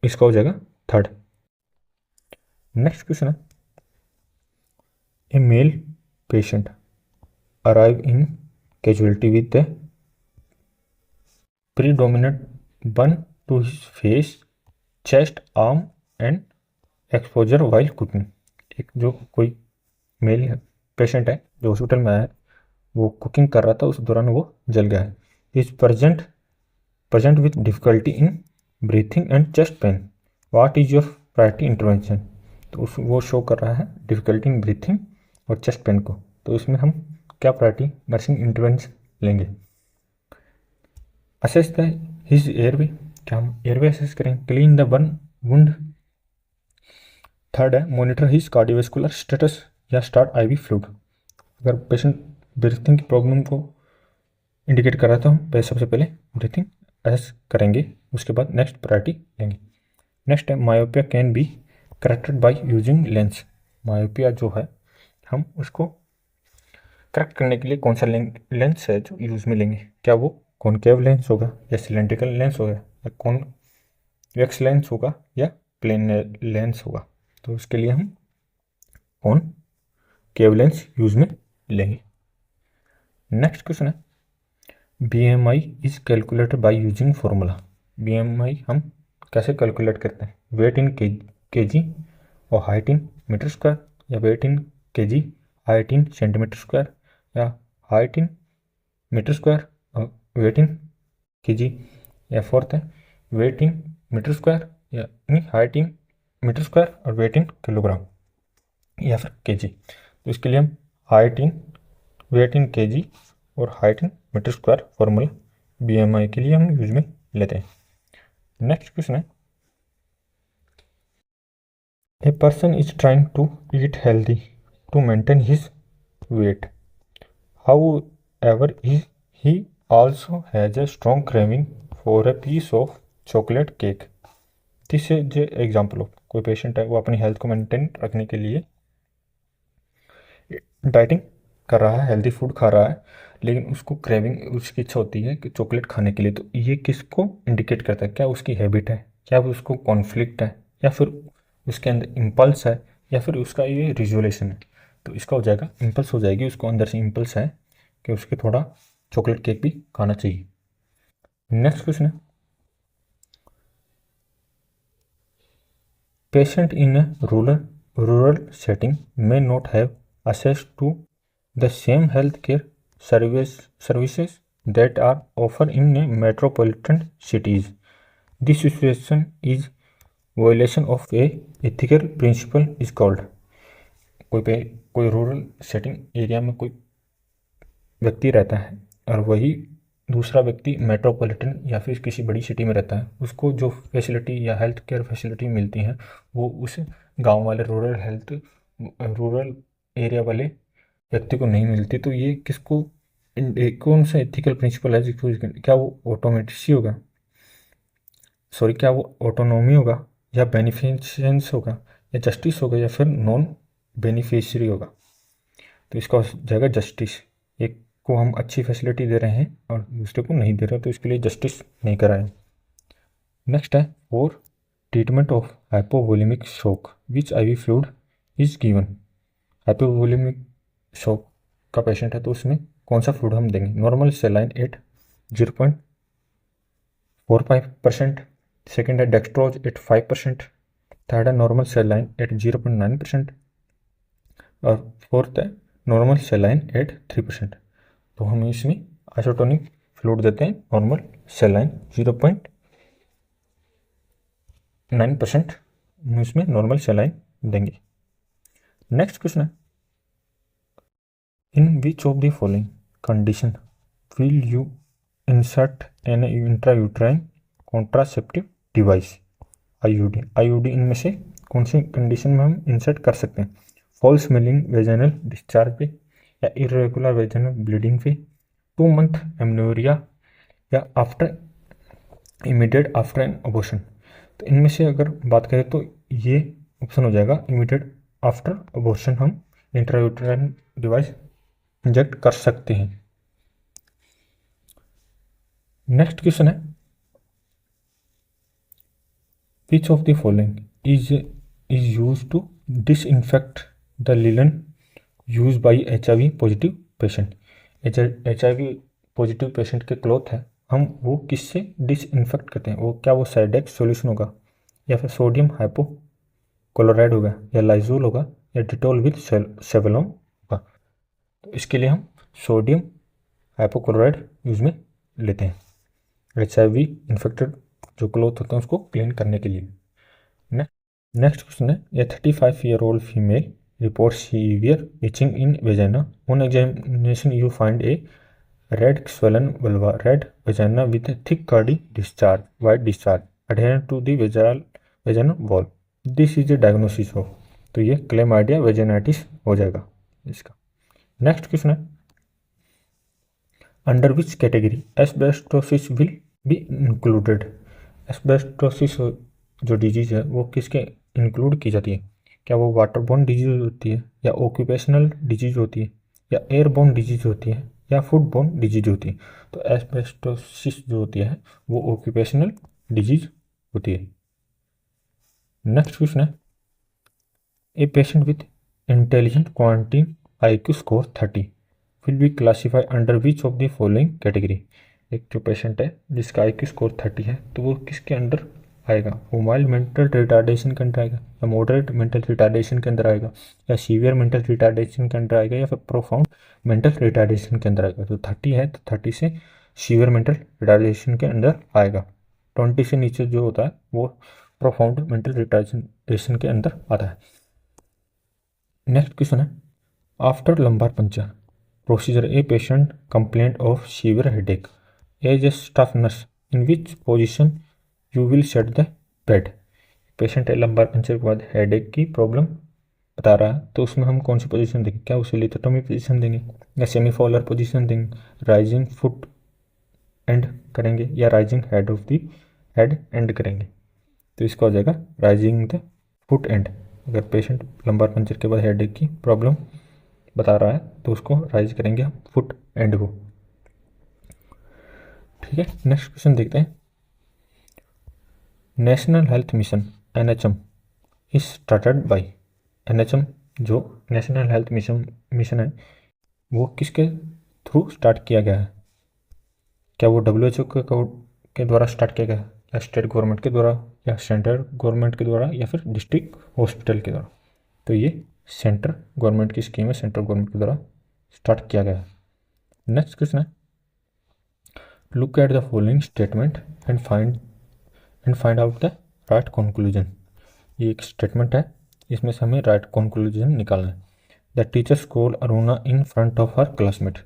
इसका हो जाएगा third. Next question है, a male patient arrive in casualty with the predominant burn to his face, chest, arm and exposure while cooking। एक जो कोई मेल पेशेंट है जो हॉस्पिटल में आया है, वो कुकिंग कर रहा था, उस दौरान वो जल गया है। Is present with difficulty in breathing and chest pain, what is your priority intervention। तो वो शो कर रहा है डिफिकल्टी इन ब्रीथिंग और चेस्ट पेन को, तो इसमें हम क्या प्रायोरिटी नर्सिंग इंटरवेंशन लेंगे। असेस द हिज एयरवे, क्या हम एयरवे असेस करें। Clean the burn wound. Third है मॉनिटर हिज कार्डियोवैस्कुलर स्टेटस या स्टार्ट IV फ्लूइड। अगर पेशेंट ब्रीथिंग की प्रॉब्लम को इंडिकेट कर रहा था, हम सबसे पहले ब्रीथिंग असेस करेंगे, उसके बाद नेक्स्ट प्रायोरिटी लेंगे। नेक्स्ट है myopia can be corrected by using lens. Myopia जो है हम उसको करेक्ट करने के लिए कौन सा लेंस है जो यूज़ में लेंगे। क्या वो कॉनकेव लेंस होगा या सिलेंड्रिकल लेंस होगा या कॉन्वेक्स लेंस होगा या प्लेन लेंस होगा। तो उसके लिए हम कॉनकेव लेंस यूज़ में लेंगे। नेक्स्ट क्वेश्चन है BMI is calculated by using formula. BMI हम कैसे कैलकुलेट करते हैं, वेट इन kg और हाइट इन मीटर स्क्वायर, या weight in kg height in centimetre square, या हाइट इन मीटर स्क्वायर और वेट इन kg, या फोर्थ है वेट इन मीटर स्क्वायर या हाइट इन मीटर स्क्वायर और वेट इन किलोग्राम या फिर kg। तो इसके लिए हम height in wait in kg और height in metre square formula BMI के लिए हम यूज में लेते हैं। नेक्स्ट क्वेश्चन है a person is trying to eat healthy to maintain his weight, however he also has a strong craving for a piece of chocolate cake। This is example of कोई patient है, वो अपनी health को maintain रखने के लिए dieting कर रहा है, हेल्दी फूड खा रहा है, लेकिन उसको क्रेविंग, उसकी इच्छा होती है कि चॉकलेट खाने के लिए। तो ये किसको इंडिकेट करता है, क्या उसकी हैबिट है, क्या वो उसको कॉन्फ्लिक्ट है, या फिर उसके अंदर इम्पल्स है, या फिर उसका ये रिजोल्यूशन है। तो इसका हो जाएगा इम्पल्स हो जाएगी, उसको अंदर से इम्पल्स है कि उसके थोड़ा चॉकलेट केक भी खाना चाहिए। नेक्स्ट क्वेश्चन है patient in A rural setting may not have access to the same healthcare services that are offered in a metropolitan cities. This situation is violation of a ethical principle is called। कोई rural setting area में कोई व्यक्ति रहता है और वही दूसरा व्यक्ति मेट्रोपॉलिटन या फिर किसी बड़ी सिटी में रहता है, उसको जो फैसिलिटी या हेल्थ केयर फैसिलिटी मिलती हैं वो उस गांव वाले रूरल एरिया वाले व्यक्ति को नहीं मिलती। तो ये किसको कौन सा एथिकल प्रिंसिपल है जिसको, क्या वो ऑटोमेटिसी होगा, सॉरी क्या वो ऑटोनॉमी होगा, या बेनिफिशेंस होगा, या जस्टिस होगा, या फिर नॉन बेनिफिशियरी होगा। तो इसका हो जाएगा जस्टिस। एक को हम अच्छी फैसिलिटी दे रहे हैं और दूसरे को नहीं दे रहे, तो इसके लिए जस्टिस नहीं कराएं। नेक्स्ट है for treatment of hypovolaemic shock which IV fluid is given. Hypovolaemic shock का पेशेंट है तो उसमें कौन सा फ्लूइड हम देंगे। नॉर्मल सेलाइन एट 0.45%, सेकेंड है डेक्सट्रोज एट 5%, थर्ड है नॉर्मल सेलाइन एट 0.9% और फोर्थ है नॉर्मल सेलाइन एट 3%। तो हम इसमें आइसोटोनिक फ्लूइड देते हैं नॉर्मल सेलाइन 0.9%, हम इसमें नॉर्मल सेलाइन देंगे। नेक्स्ट क्वेश्चन है in which of the following condition will you insert an intrauterine contraceptive device IUD इनमें से कौन सी कंडीशन में हम इंसर्ट कर सकते हैं। फॉल स्मेलिंग वेजाइनल डिस्चार्ज पे, या इरेगुलर वेजाइनल ब्लीडिंग पे, 2 मंथ एमनोरिया, या after immediate after N abortion. तो इनमें से अगर बात करें तो ये ऑप्शन हो जाएगा इमीडिएट आफ्टर अबॉर्शन हम इंट्रायूट्राइन डिवाइस इंजेक्ट कर सकते हैं। नेक्स्ट क्वेश्चन है, which of the following is use to disinfect the linen use by HIV positive patient. HIV positive patient के क्लॉथ है, हम वो किससे डिसइंफेक्ट करते हैं? वो क्या वो साइडेक्स सॉल्यूशन होगा, या फिर सोडियम हाइपोक्लोराइड होगा, या लाइजोल होगा, या डिटॉल विद सेवलॉन होगा? तो इसके लिए हम सोडियम हाइपोक्लोराइड यूज में लेते हैं HIV इन्फेक्टेड जो क्लॉथ होते हैं उसको क्लीन करने के लिए। नेक्स्ट क्वेश्चन है, a 35-year-old female report severe itching in vagina, on examination you find a red swollen vulva, red vagina with a thick curdy discharge, white discharge adherent to the vaginal wall. This is a diagnosis of, तो ये chlamydia vaginitis हो जाएगा इसका। Next question है, under which category asbestosis will be included. Asbestosis जो disease है वो किसके इंक्लूड की जाती है? क्या वो वाटरबोर्न डिजीज होती है, या ऑक्यूपेशनल डिजीज होती है, या एयरबोर्न डिजीज होती है, या फूडबोर्न डिजीज होती है? तो एस्बेस्टोसिस जो होती है वो ऑक्यूपेशनल डिजीज होती है। नेक्स्ट क्वेश्चन है, a patient with intelligent quantity IQ score 30 will be classify under which of the following category. एक जो पेशेंट है जिसका IQ स्कोर 30 है तो वो किसके अंडर आएगा? वो माइल्ड मेंटल रिटार्डेशन के अंदर आएगा, या मॉडरेट मेंटल रिटार्डेशन के अंदर आएगा, या सीवियर मेंटल रिटार्डेशन के अंदर आएगा, या फिर प्रोफाउंड मेंटल रिटार्डेशन के अंदर आएगा? तो 30 है तो 30 से सीवियर मेंटल रिटार्डेशन के अंदर आएगा। 20 से नीचे जो होता है वो प्रोफाउंड मेंटल रिटार्डेशन के अंदर आता है। नेक्स्ट क्वेश्चन है, after lumbar puncture procedure a patient complaint of severe headache, as a staff nurse in which position you will set the bed. Patient है लंबार पंचर के बाद हेडेक की problem बता रहा है तो उसमें हम कौन सी पोजीशन देंगे? क्या उसे लिथोटोमी पोजीशन देंगे, या सेमीफॉलर पोजीशन देंगे, राइजिंग फुट एंड करेंगे, या rising head of the head and करेंगे? तो इसका हो जाएगा राइजिंग द फुट एंड। अगर पेशेंट लंबार पंचर के बाद हेडेक की प्रॉब्लम बता रहा है तो उसको राइज करेंगे हम फुट एंड को। ठीक है, नेक्स्ट क्वेश्चन देखते हैं, national health mission NHM is started by. NHM जो नेशनल हेल्थ मिशन है वो किसके थ्रू स्टार्ट किया गया है? क्या वो WHO के द्वारा स्टार्ट किया गया है, या स्टेट गवर्नमेंट के द्वारा, या सेंट्रल गवर्नमेंट के द्वारा, या फिर डिस्ट्रिक्ट हॉस्पिटल के द्वारा? तो ये सेंट्रल गवर्नमेंट की स्कीम है, सेंट्रल गवर्नमेंट के द्वारा स्टार्ट किया गया है। नेक्स्ट क्वेश्चन है, look at the following statement and find out the right conclusion. ये एक स्टेटमेंट है, इसमें से हमें राइट कंक्लूजन निकालना है। The teachers call Aruna in front of her classmate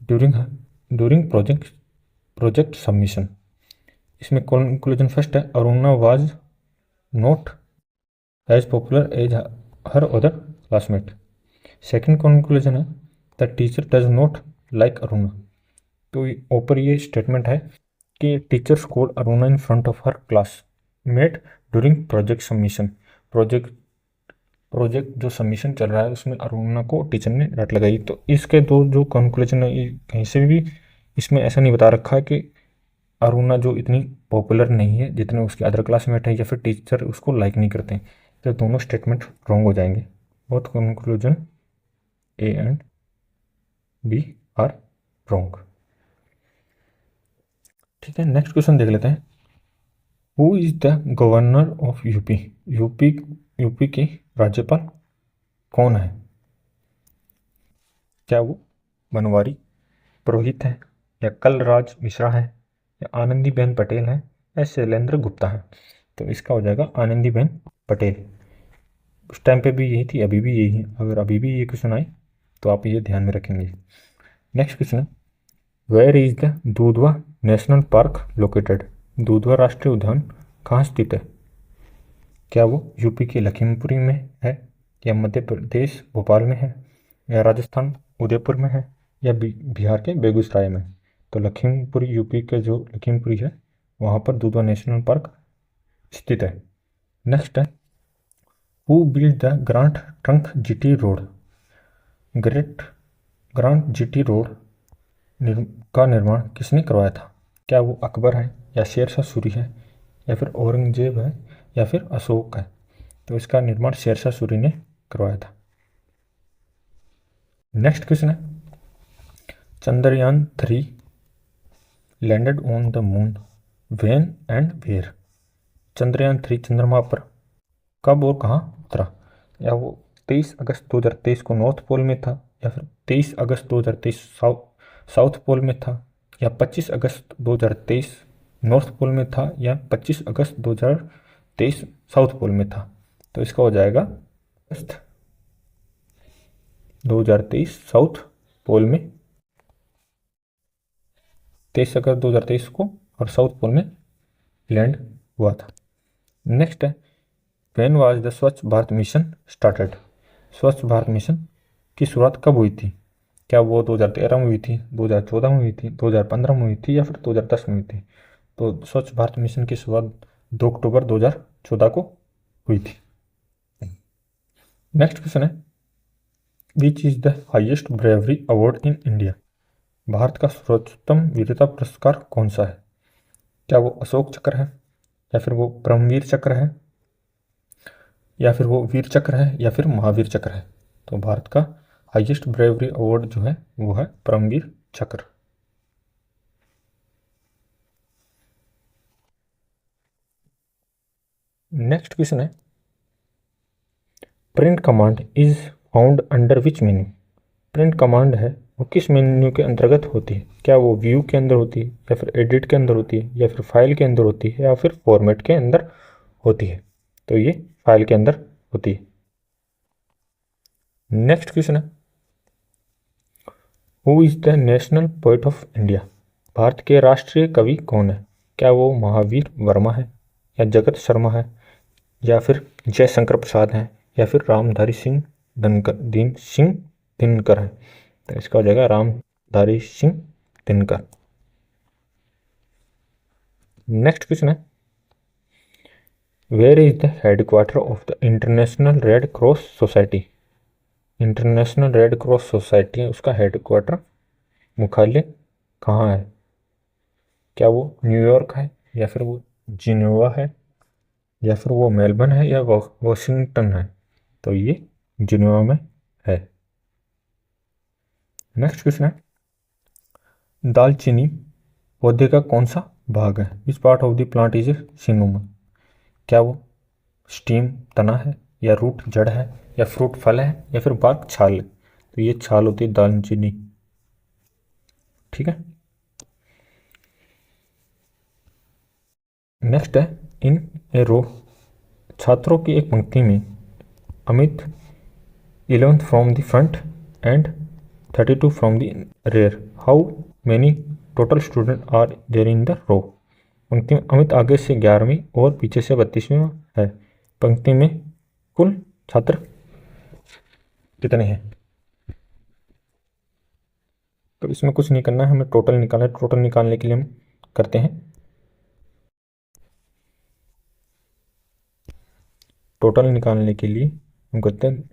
during project submission. इसमें कंक्लूजन फर्स्ट है, Aruna was not as popular as her other classmate. Second conclusion है, the teacher does not like Aruna. तो ऊपर ये स्टेटमेंट है कि teachers call Aruna in front of her classmate during project submission. Project जो submission चल रहा है उसमें अरुणा को टीचर ने डांट लगाई। तो इसके दो जो कंक्लूजन है कहीं से भी इसमें ऐसा नहीं बता रखा है कि अरुणा जो इतनी पॉपुलर नहीं है जितने उसके अदर क्लासमेट है, या फिर टीचर उसको लाइक नहीं करते हैं। तो दोनों स्टेटमेंट रॉन्ग हो जाएंगे। Both conclusion A and B are wrong. ठीक है, नेक्स्ट क्वेश्चन देख लेते हैं, who is the governor of UP. UP के राज्यपाल कौन है? क्या वो बनवारी पुरोहित है, या कलराज मिश्रा है, या आनंदीबेन पटेल है, या शैलेंद्र गुप्ता है? तो इसका हो जाएगा आनंदीबेन पटेल। उस टाइम पे भी यही थी, अभी भी यही है। अगर अभी भी ये क्वेश्चन आए तो आप ये ध्यान में रखेंगे। नेक्स्ट क्वेश्चन है, वेयर इज द दूधवा नेशनल पार्क लोकेटेड। दूधवा राष्ट्रीय उद्यान कहाँ स्थित है? क्या वो यूपी के लखीमपुरी में है, या मध्य प्रदेश भोपाल में है, या राजस्थान उदयपुर में है, या बिहार के बेगूसराय में? तो लखीमपुरी, यूपी के जो लखीमपुरी है वहाँ पर दूधवा नेशनल पार्क स्थित है। नेक्स्ट है, who build the grand trunk GT road. Great grand GT road का निर्माण किसने करवाया था? क्या वो अकबर है, या शेरशाह सूरी है, या फिर औरंगजेब है, या फिर अशोक है? तो इसका निर्माण शेरशाह सूरी ने करवाया था। नेक्स्ट क्वेश्चन है, Chandrayaan three landed on the moon when and where? Chandrayaan three चंद्रमा पर कब और कहाँ उतरा? या वो 23 अगस्त 2023 को नॉर्थ पोल में था, या फिर 23 अगस्त 2023 साउथ पोल में था, या 25 अगस्त 2023 नॉर्थ पोल में था, या 25 अगस्त 2023 साउथ पोल में था? तो इसका हो जाएगा अगस्त 2023 साउथ पोल में, 23 अगस्त 2023 को, और साउथ पोल में लैंड हुआ था। नेक्स्ट है, व्हेन वाज द स्वच्छ भारत मिशन स्टार्टेड? स्वच्छ भारत मिशन की शुरुआत कब हुई थी? क्या वो 2013 में हुई थी, 2014 में हुई थी, 2015 में हुई थी, या फिर 2010 में हुई थी? तो स्वच्छ भारत मिशन की शुरुआत 2 अक्टूबर 2014 को हुई थी। नेक्स्ट क्वेश्चन है, which is the highest bravery award in India? Bharat का सर्वोच्चतम वीरता पुरस्कार कौन सा है? क्या वो अशोक चक्र है, या फिर वो परमवीर चक्र है, या फिर वो वीर चक्र है, या फिर महावीर चक्र है? तो भारत का हाईएस्ट ब्रेवरी अवार्ड जो है वो है परमवीर चक्र। नेक्स्ट क्वेश्चन है, print command is found under which menu? Print command है वो किस मेन्यू के अंतर्गत होती है? क्या वो व्यू के अंदर होती है, या फिर एडिट के अंदर होती है, या फिर फाइल के अंदर होती है, या फिर फॉर्मेट के अंदर होती है? तो ये फाइल के अंदर होती है। नेक्स्ट क्वेश्चन है, who is the national poet of India? Bharat के राष्ट्रीय कवि कौन है? क्या वो महावीर वर्मा है, या जगत शर्मा है, या फिर जयशंकर प्रसाद है, या फिर रामधारी सिंह दिनकर है? तो इसका हो जाएगा रामधारी सिंह दिनकर। नेक्स्ट क्वेश्चन है, where is the headquarter of the international red cross society? International red cross society है उसका हेडक्वार्टर मुख्यालय कहाँ है? क्या वो न्यूयॉर्क है, या फिर वो जिनेवा है, या फिर वो मेलबर्न है, या वॉशिंगटन है? तो ये जिनेवा में है। नेक्स्ट क्वेश्चन है, दालचीनी पौधे का कौन सा भाग है? Which part of the plant is सिनोमा? क्या वो स्टीम तना है, या रूट जड़ है, या फ्रूट फल है, या फिर बार्क छाल है? तो ये छाल होती है दालचीनी। ठीक है। नेक्स्ट है, इन ए रो, छात्रों की एक पंक्ति में Amit 11th from the front end 32 from the rear, how many total student are there in the row? पंक्ति में अमित आगे से 11वीं और पीछे से 32वीं है। पंक्ति में कुल छात्र कितने हैं? तो इसमें कुछ नहीं करना है, हमें टोटल निकालना है। टोटल निकालने के लिए हम करते हैं, टोटल निकालने के लिए हम करते हैं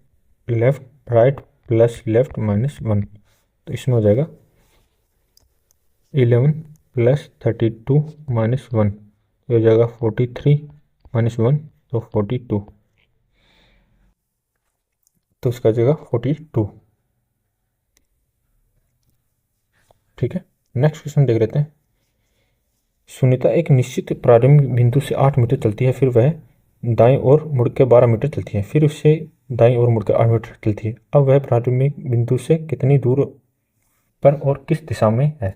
left right plus left minus 1। तो इसमें हो जाएगा 11 प्लस 32 माइनस 1, तो हो जाएगा 43 माइनस 1, तो 42, तो उसका जगह 42। ठीक है। नेक्स्ट क्वेश्चन देख लेते हैं, सुनीता एक निश्चित प्रारंभिक बिंदु से 8 मीटर चलती है, फिर वह दाएं ओर मुड़ के 12 मीटर चलती है, फिर उससे दाएं ओर मुड़कर 8 मीटर चलती है। अब वह प्रारंभिक बिंदु से कितनी दूर पर और किस दिशा में है?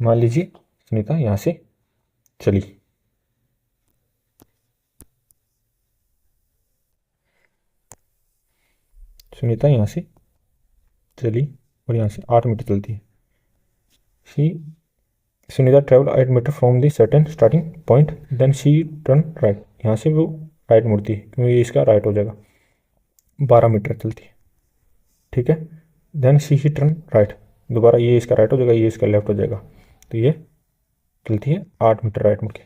मान लीजिए सुनीता यहाँ से चली, सुनीता यहाँ से चली और यहाँ से 8 मीटर चलती है। Sunita travel 8 metre from the certain starting point, then she turn right, यहाँ से वो राइट मुड़ती है क्योंकि ये इसका राइट हो जाएगा, 12 मीटर चलती है। ठीक है। देन शी टर्न राइट, दोबारा ये इसका राइट हो जाएगा, ये इसका लेफ्ट हो जाएगा, तो ये चलती है 8 मीटर राइट मुड़ के।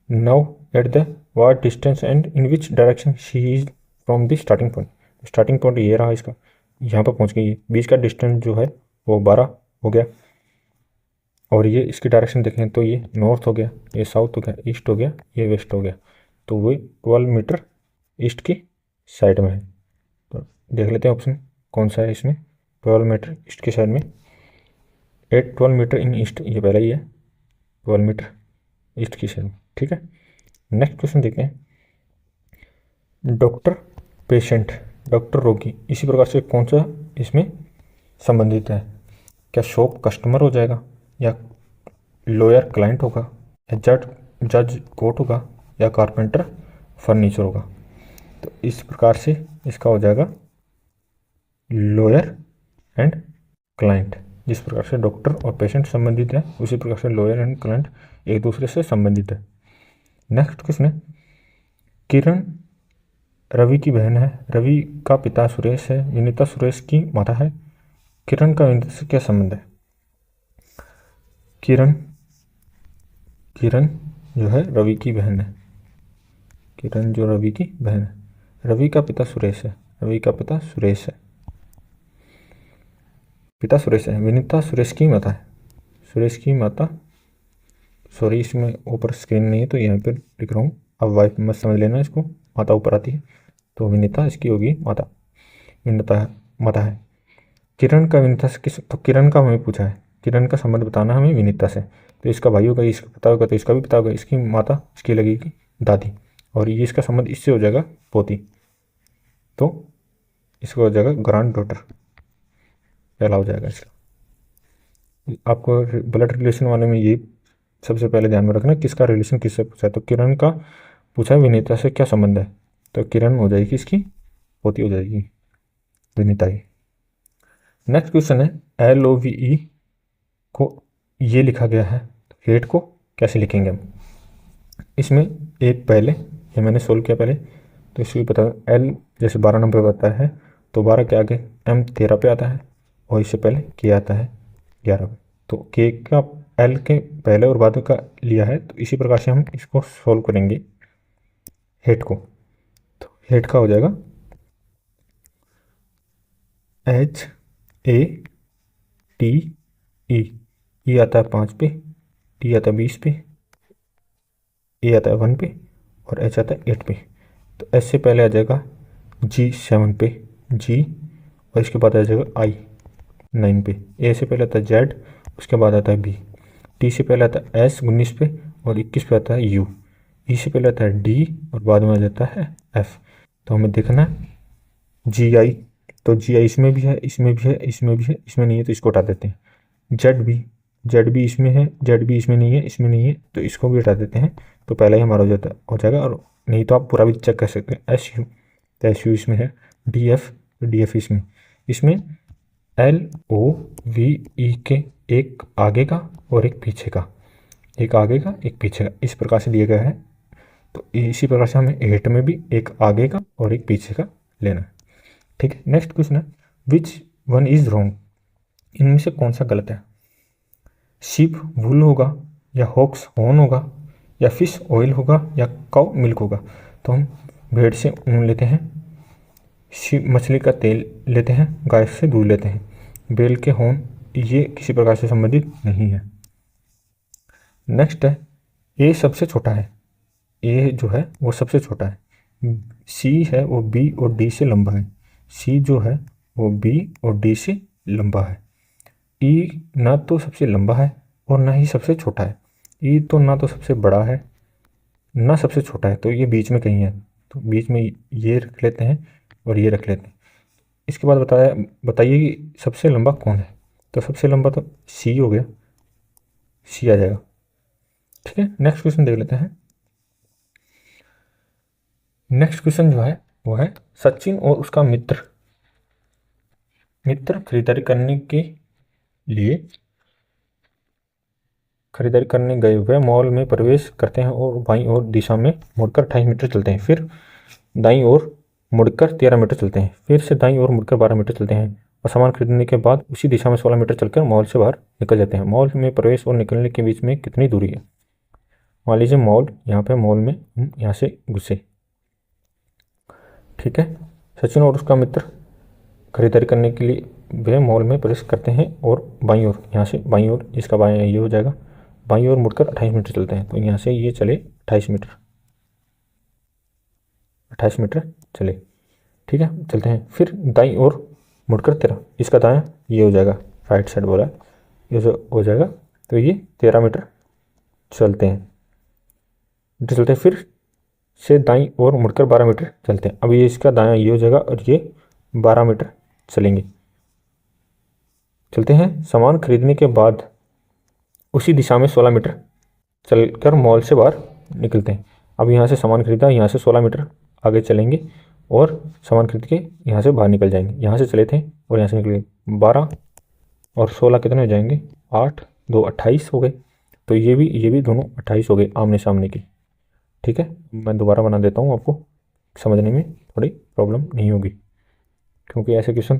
Now at the what distance and in which direction she is from the starting point? Starting point ये रहा इसका, यहाँ पर पहुँच गई है। बीच का डिस्टेंस जो है वो 12 हो गया। और ये इसकी डायरेक्शन देखें तो ये नॉर्थ हो गया, ये साउथ हो गया, ईस्ट हो गया, ये वेस्ट हो गया। तो वो 12 मीटर ईस्ट की साइड में है। तो देख लेते हैं ऑप्शन कौन सा है इसमें। 12 मीटर ईस्ट की साइड में, 12 मीटर इन ईस्ट, ये पहला ही है 12 मीटर ईस्ट की साइड में। ठीक है, नेक्स्ट क्वेश्चन देखते हैं। डॉक्टर पेशेंट, डॉक्टर रोगी, इसी प्रकार से कौन सा इसमें संबंधित है? क्या शॉप कस्टमर हो जाएगा, या लॉयर क्लाइंट होगा, या जज कोर्ट होगा, या कारपेंटर फर्नीचर होगा? तो इस प्रकार से इसका हो जाएगा लॉयर एंड क्लाइंट। जिस प्रकार से डॉक्टर और पेशेंट संबंधित है, उसी प्रकार से लॉयर एंड क्लाइंट एक दूसरे से संबंधित है। नेक्स्ट क्वेश्चन है, किरण रवि की बहन है, रवि का पिता सुरेश है, विनीता सुरेश की माता है। किरण का विनीता से क्या संबंध है? किरण किरण जो है रवि की बहन है, किरण जो रवि की बहन है, रवि का पिता सुरेश है, रवि का पिता सुरेश है, पिता सुरेश है। विनीता सुरेश की माता है, सुरेश की माता, सॉरी इसमें ऊपर स्क्रीन नहीं है तो यहाँ पर लिख रहा हूँ, अब वाइफ मत समझ लेना इसको, माता ऊपर आती है तो विनीता इसकी होगी माता, विनीता माता है। किरण का विनीता से किस, तो किरण का हमें पूछा है, किरण का संबंध बताना हमें विनीता से। तो इसका भाई होगा, इसका पिता होगा, तो इसका भी पिता होगा, इसकी माता इसकी लगेगी दादी, और ये इसका संबंध इससे हो जाएगा पोती, तो इसका हो जाएगा ग्रैंड डॉटर, पहला हो जाएगा इसका। आपको ब्लड रिलेशन वाले में ये सबसे पहले ध्यान में रखना किसका रिलेशन किससे पूछा है। तो किरण का पूछा है विनीता से क्या संबंध है, तो किरण हो जाएगी इसकी पोती हो जाएगी विनीता ही। नेक्स्ट क्वेश्चन है, LOVE को ये लिखा गया है, हेट को कैसे लिखेंगे हम? इसमें एक पहले, ये मैंने सोल्व किया पहले, तो इसको पता L जैसे 12 नंबर पर आता है तो 12 के आगे M 13 पे आता है, और इससे पहले K आता है 11 पे। तो K का L के पहले और बाद का लिया है, तो इसी प्रकार से हम इसको सोल्व करेंगे हेट को। तो हेट का हो जाएगा HATE, E आता है 5 पे, T आता है 20 पे, A आता है 1 पे, और H आता है 8 पे। तो S से पहले आ जाएगा G 7 पे, G, और इसके बाद आ जाएगा I 9 पे। A से पहले आता है Z, उसके बाद आता है B। T से पहले आता है S 19 पे, और 21 पे आता है U। E से पहले आता है D, और बाद में आ जाता है F। तो हमें देखना है GI, तो GI इसमें भी है, इसमें भी है, इसमें भी है, इसमें नहीं है, तो इसको हटा देते हैं। ZB इसमें है, ZB इसमें नहीं है, इसमें नहीं है, तो इसको भी हटा देते हैं। तो पहला ही हमारा हो जाएगा, और नहीं तो आप पूरा भी चेक कर सकते हैं। SU, तो SU इसमें है, DF, तो DF इसमें, इसमें LOVE के एक आगे का और एक पीछे का, एक आगे का एक पीछे का, इस प्रकार से दिया गया है। तो इसी प्रकार से हमें हेट में भी एक आगे का और एक पीछे का लेना है। ठीक है, नेक्स्ट क्वेश्चन है, विच वन इज रॉन्ग, इनमें से कौन सा गलत है? शीप वूल होगा, या हॉक्स हॉर्न होगा, या फिश ऑयल होगा, या काउ मिल्क होगा? तो हम भेड़ से ऊन लेते हैं, शीप मछली का तेल लेते हैं, गाय से दूध लेते हैं, बेल के हॉर्न ये किसी प्रकार से संबंधित नहीं है। नेक्स्ट है, ए सबसे छोटा है, ए जो है वो सबसे छोटा है, सी है वो बी और डी से लंबा है, सी जो है वो बी और डी से लंबा है, ई ना तो सबसे लंबा है और ना ही सबसे छोटा है, ई तो ना तो सबसे बड़ा है ना सबसे छोटा है, तो ये बीच में कहीं है, तो बीच में ये रख लेते हैं और ये रख लेते हैं। इसके बाद बताइए कि सबसे लंबा कौन है? तो सबसे लंबा तो सी हो गया, सी आ जाएगा। ठीक है, नेक्स्ट क्वेश्चन देख लेते हैं। नेक्स्ट क्वेश्चन जो है वो है, सचिन और उसका मित्र खरीदारी करने गए, वह मॉल में प्रवेश करते हैं और बाईं ओर दिशा में मुड़कर 28 मीटर चलते हैं, फिर दाईं ओर मुड़कर 13 मीटर चलते हैं, फिर से दाईं ओर मुड़कर 12 मीटर चलते हैं, और सामान खरीदने के बाद उसी दिशा में 16 मीटर चलकर मॉल से बाहर निकल जाते हैं। मॉल में प्रवेश और निकलने के बीच में कितनी दूरी है? मान लीजिए मॉल, यहाँ पे मॉल में हम यहाँ से घुसे, ठीक है, सचिन और उसका मित्र खरीदारी करने के लिए वे मॉल में प्रवेश करते हैं और बाईं ओर, यहाँ से बाईं ओर, इसका बायां ये हो जाएगा, बाईं ओर मुड़कर 28 मीटर चलते हैं। तो यहाँ से ये चले 28 मीटर, 28 मीटर चले, ठीक है, चलते हैं। फिर दाईं ओर मुड़कर 13, इसका दायां ये हो जाएगा, राइट साइड बोला है, ये जो हो जाएगा। तो ये 13 मीटर चलते हैं, चलते हैं। फिर से दाईं ओर मुड़कर 12 मीटर चलते हैं। अब ये इसका दायां ये हो जाएगा और ये 12 मीटर चलेंगे, चलते हैं। सामान खरीदने के बाद उसी दिशा में 16 मीटर चलकर मॉल से बाहर निकलते हैं। अब यहाँ से सामान खरीदा, यहाँ से 16 मीटर आगे चलेंगे और सामान खरीद के यहाँ से बाहर निकल जाएंगे। यहाँ से चले थे और यहाँ से निकले, 12 और 16 कितने हो जाएंगे, 8, 2 28 हो गए। तो ये भी दोनों 28 हो गए आमने सामने के, ठीक है। मैं दोबारा बना देता हूँ, आपको समझने में थोड़ी प्रॉब्लम नहीं होगी, क्योंकि ऐसे क्वेश्चन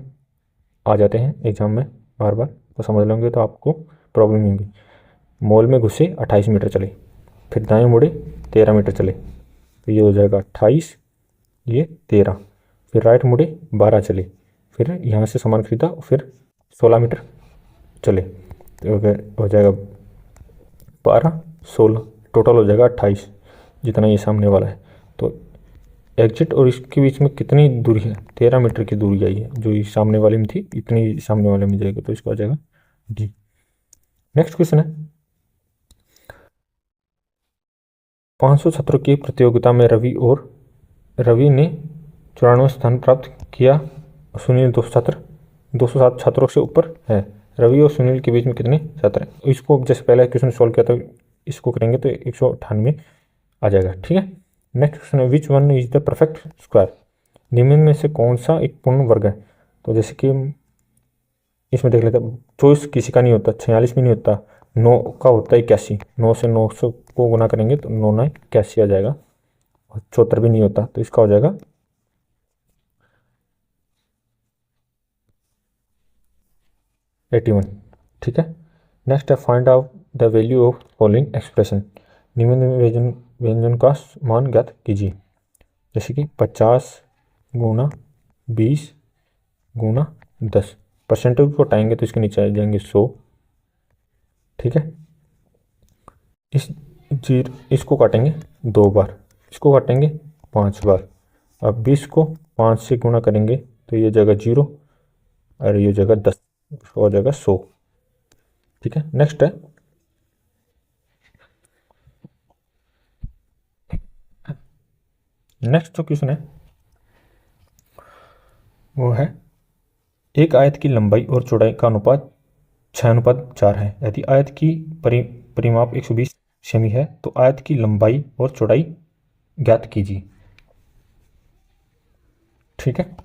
आ जाते हैं एग्जाम में बार बार, तो समझ लेंगे तो आपको प्रॉब्लम नहीं होगी। मॉल में घुसे 28 मीटर चले, फिर दाएं मुड़े 13 मीटर चले, तो ये हो जाएगा 28, ये 13, फिर राइट मुड़े 12 चले, फिर यहाँ से सामान खरीदा, फिर 16 मीटर चले, तो हो जाएगा 12, 16, टोटल हो जाएगा 28, जितना ये सामने वाला है। तो एग्जिट और इसके बीच में कितनी दूरी है, 13 मीटर की दूरी आई है, जो ये सामने वाले में थी इतनी सामने वाले में जाएगी, तो इसको आ जाएगा डी। नेक्स्ट क्वेश्चन है, 500 छात्रों की प्रतियोगिता में रवि ने 94 स्थान प्राप्त किया, सुनील 207 छात्रों से ऊपर है। रवि और सुनील के बीच में कितने छात्र हैं? इसको जैसे पहले क्वेश्चन सॉल्व किया था, इसको करेंगे तो 198 आ जाएगा, ठीक है। नेक्स्ट क्वेश्चन है, which one is the perfect square, निम्न में से कौन सा एक पूर्ण वर्ग है? तो जैसे कि इसमें देख लेते हैं, 24 किसी का नहीं होता, 46 भी नहीं होता, 9 का होता है 81, 9 से 900 को गुना करेंगे तो 9 9 81 आ जाएगा, और 74 भी नहीं होता, तो इसका हो जाएगा 81, ठीक है। नेक्स्ट है, find out the value of following expression, निम्न में व्यंजन का मान ज्ञात कीजिए। जैसे कि 50 गुना 20 गुना 10, परसेंटेज को हटाएंगे तो इसके नीचे आ जाएंगे 100, ठीक है। इसको काटेंगे 2 बार, इसको काटेंगे 5 बार। अब 20 को 5 से गुना करेंगे तो ये जगह 0 और ये जगह 10, हो जाएगा 100, ठीक है। नेक्स्ट है, नेक्स्ट जो क्वेश्चन है वो है, एक आयत की लंबाई और चौड़ाई का अनुपात 6:4 है। यदि आयत की परिमाप 120 सेमी है तो आयत की लंबाई और चौड़ाई ज्ञात कीजिए, ठीक है।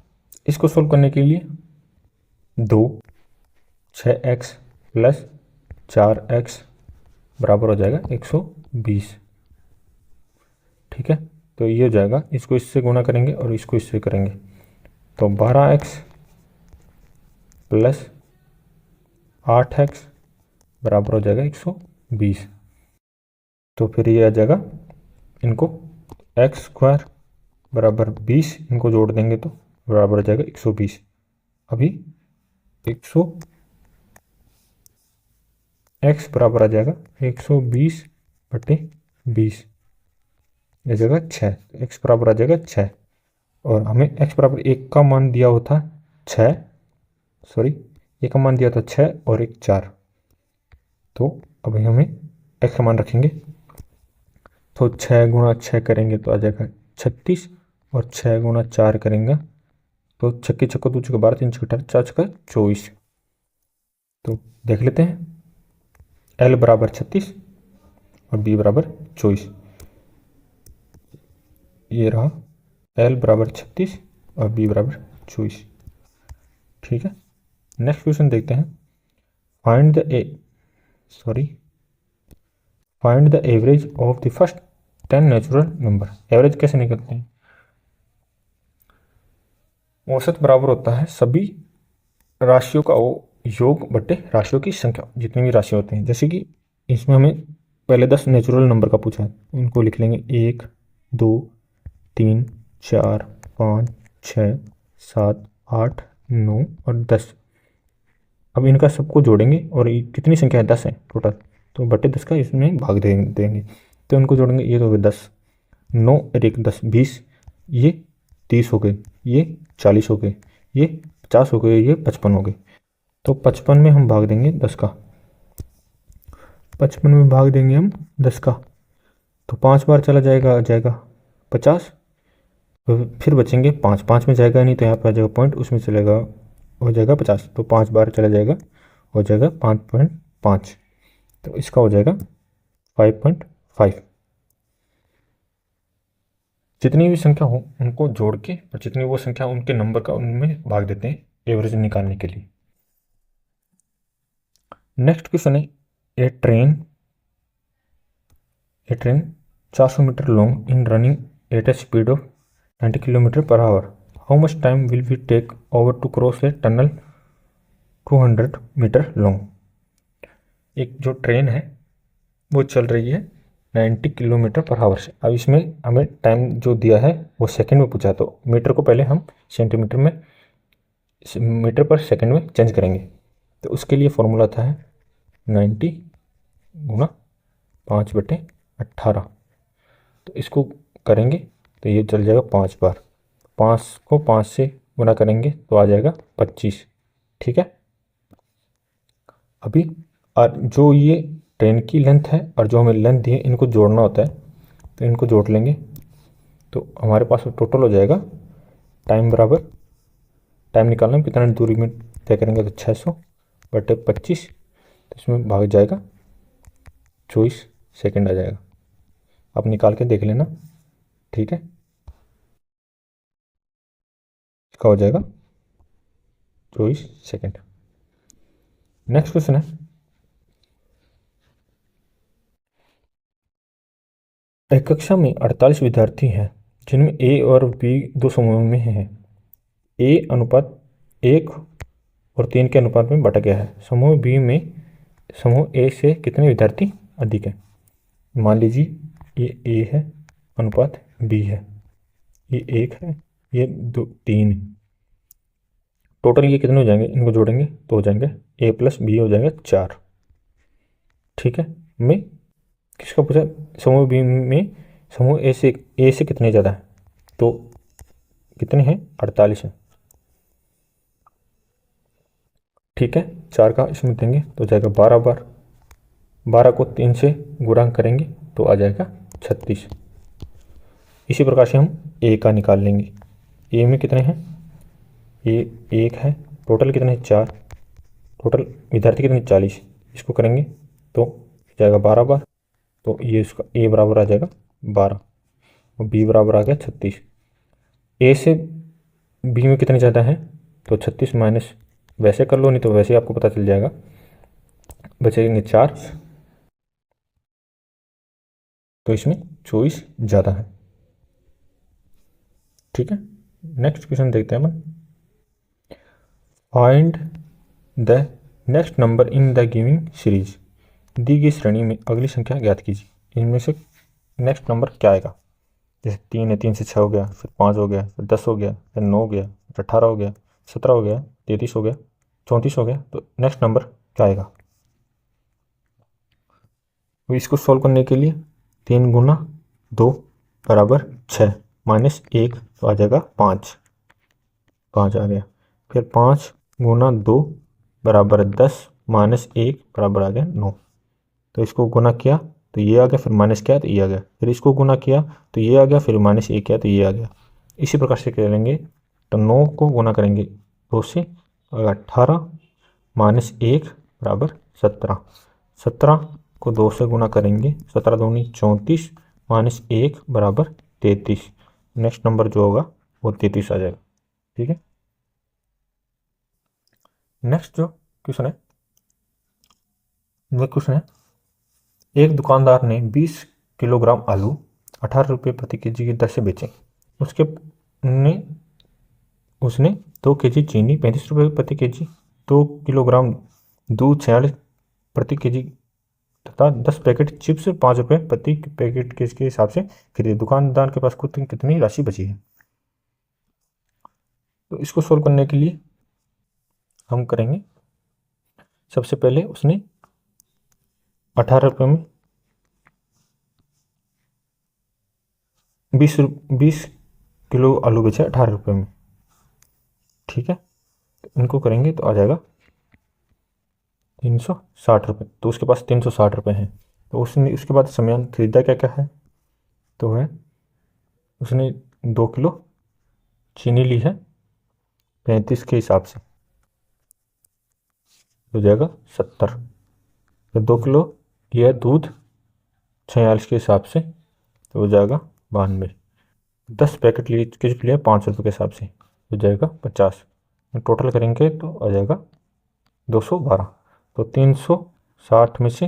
इसको सोल्व करने के लिए 6x प्लस 4x बराबर हो जाएगा 120, ठीक है। तो ये हो जाएगा, इसको इससे गुणा करेंगे और इसको इससे करेंगे तो 12x प्लस 8x बराबर हो जाएगा 120। तो फिर ये आ जाएगा, इनको x स्क्वायर बराबर 20, इनको जोड़ देंगे तो बराबर हो जाएगा 120। अभी 100 x बराबर आ जाएगा 120/20, ये जगह 6, x बराबर आ जाएगा 6, और हमें x बराबर 1 का मान दिया होता 6, सॉरी 1 का मान दिया था 6 और 1 4, तो अभी हमें x का मान रखेंगे तो 6 गुणा 6 करेंगे तो आ जाएगा 36, और 6 गुणा 4 करेंगे तो 6 छक्का 2 छक्का 12 3 छक्का 4 छक्का 24। तो देख लेते हैं, l बराबर 36 और b बराबर 24, ये रहा l बराबर 36 और b बराबर 24, ठीक है। नेक्स्ट क्वेश्चन देखते हैं, find the average of the first 10 natural number. Average कैसे निकलते हैं? औसत बराबर होता है सभी राशियों का योग बटे राशियों की संख्या, जितनी भी राशि होते हैं। जैसे कि इसमें हमें पहले 10 नेचुरल नंबर का पूछा है, उनको लिख लेंगे 1 2 3 4 5 6 7 8 9 और 10। अब इनका सबको जोड़ेंगे और ये कितनी संख्या है, 10 है टोटल, तो बटे 10 का इसमें भाग देंगे। तो इनको जोड़ेंगे, ये तो हो गया 10, 9 और 1 10 20, ये 30 हो गए, ये 40 हो गए, ये 50 हो गए, ये 55 हो गए। तो 55 में हम भाग देंगे 10 का, 55 में भाग देंगे हम 10 का, तो 5 बार चला जाएगा, आ जाएगा 50। तो फिर बचेंगे 5, 5 में जाएगा नहीं तो यहाँ पर आ जाएगा पॉइंट, उसमें चलेगा, हो जाएगा 50। तो 5 बार चला जाएगा, हो जाएगा 5.5। तो इसका हो जाएगा 5.5। जितनी भी संख्या हो उनको जोड़ के और जितनी वो संख्या उनके नंबर का उनमें भाग देते हैं एवरेज निकालने के लिए। नेक्स्ट क्वेश्चन है, ए train A train 400 meter long in running at a speed of 90 km per hour. How much time will we take over to cross a tunnel 200 meter long? एक जो ट्रेन है वो चल रही है 90 किलोमीटर पर आवर से। अब इसमें हमें टाइम जो दिया है वो सेकंड में पूछा, तो मीटर को पहले हम सेंटीमीटर में, मीटर पर सेकंड में चेंज करेंगे। तो उसके लिए फॉर्मूला था है 90 गुना 5/18। तो इसको करेंगे तो ये चल जाएगा 5 बार, 5 को 5 से गुना करेंगे तो आ जाएगा 25। ठीक है। अभी और जो ये ट्रेन की लेंथ है और जो हमें लेंथ दी है इनको जोड़ना होता है, तो इनको जोड़ लेंगे तो हमारे पास टोटल हो जाएगा टाइम बराबर, टाइम निकालना कितना दूरी में तय करेंगे तो 600/25, तो इसमें भाग जाएगा 24 सेकंड आ जाएगा। आप निकाल के देख लेना। ठीक है, इसका हो जाएगा 24 सेकंड। नेक्स्ट क्वेश्चन है, एक कक्षा में 48 विद्यार्थी हैं जिनमें ए और बी दो समूहों में हैं। ए अनुपात 1 और 3 के अनुपात में बांटा गया है। समूह बी में समूह ए से कितने विद्यार्थी अधिक हैं? मान लीजिए ये ए है, अनुपात बी है, ये 1 है, ये 3 है। टोटल ये कितने हो जाएंगे, इनको जोड़ेंगे तो हो जाएंगे ए प्लस बी हो जाएगा 4। ठीक है। मैं किसका पूछा, समूह बी में समूह ए से कितने ज़्यादा है, तो कितने हैं, 48 हैं। ठीक है, 4 का इसमें देंगे तो हो जाएगा 12 बार, 12 को 3 से गुणा करेंगे तो आ जाएगा 36। इसी प्रकार से हम ए का निकाल लेंगे। ए में कितने हैं, ए 1 है, टोटल कितने हैं 4, टोटल विद्यार्थी कितने 40, इसको करेंगे तो जाएगा 12 बार, तो ये इसका ए बराबर आ जाएगा 12 और बी बराबर आ गया 36। ए से बी में कितने ज़्यादा है, तो 36 माइनस वैसे कर लो, नहीं तो वैसे ही आपको पता चल जाएगा, बचेंगे 4, तो इसमें 24 ज़्यादा है। ठीक है, नेक्स्ट क्वेश्चन देखते हैं अपन। Find the next number in the giving series. दी गई श्रेणी में अगली संख्या ज्ञात कीजिए। इनमें से नेक्स्ट नंबर क्या आएगा? जैसे 3 है, 3 से 6 हो गया, फिर 5 हो गया, फिर 10 हो गया, फिर 9 हो गया, फिर 18 हो गया, 17 हो गया, 33 हो गया, 34 हो गया, तो नेक्स्ट नंबर क्या आएगा? तो इसको सॉल्व करने के लिए 3 गुना 2 बराबर 6 माइनस 1 तो आ जाएगा 5, 5 आ गया। फिर 5 गुना 2 बराबर 10 माइनस 1 बराबर आ गया 9। तो इसको गुना किया तो ये आ गया, फिर माइनस किया तो ये आ गया, फिर इसको गुना किया तो ये आ गया, फिर माइनस 1 किया तो ये आ गया। इसी प्रकार से करेंगे तो 9 को गुना करेंगे 2 से, 18 माइनस 1 बराबर 17, 17 को 2 से गुना करेंगे, 17 दूनी 34 माइनस 1 बराबर 33। नेक्स्ट नंबर जो होगा वो 33 आ जाएगा। ठीक है, नेक्स्ट जो क्वेश्चन है वो क्वेश्चन है, एक दुकानदार ने 20 किलोग्राम आलू 18 रुपये प्रति केजी की दर से बेचे। उसने 2 केजी चीनी 35 रुपये प्रति केजी, 2 किलोग्राम दूध 46 प्रति केजी तथा 10 पैकेट चिप्स 5 रुपये प्रति पैकेट के हिसाब से खरीदे। दुकानदार के पास कुल कितनी राशि बची है? तो इसको सोल्व करने के लिए हम करेंगे, सबसे पहले उसने 18 रुपये में 20 किलो आलू बेचा 18 रुपये में, ठीक है। तो इनको करेंगे तो आ जाएगा 360 रुपये। तो उसके पास 360 रुपये हैं। तो उसने उसके बाद सामान खरीदा क्या क्या है, तो है उसने 2 किलो चीनी ली है 35 के हिसाब से, हो जाएगा 70। फिर 2 किलो यह दूध 46 के हिसाब से, तो हो जाएगा 92। 10 पैकेट लिए किस लिए 5 रुपये के हिसाब से, हो जाएगा 50। टोटल करेंगे तो आ जाएगा 212। तो 360 में से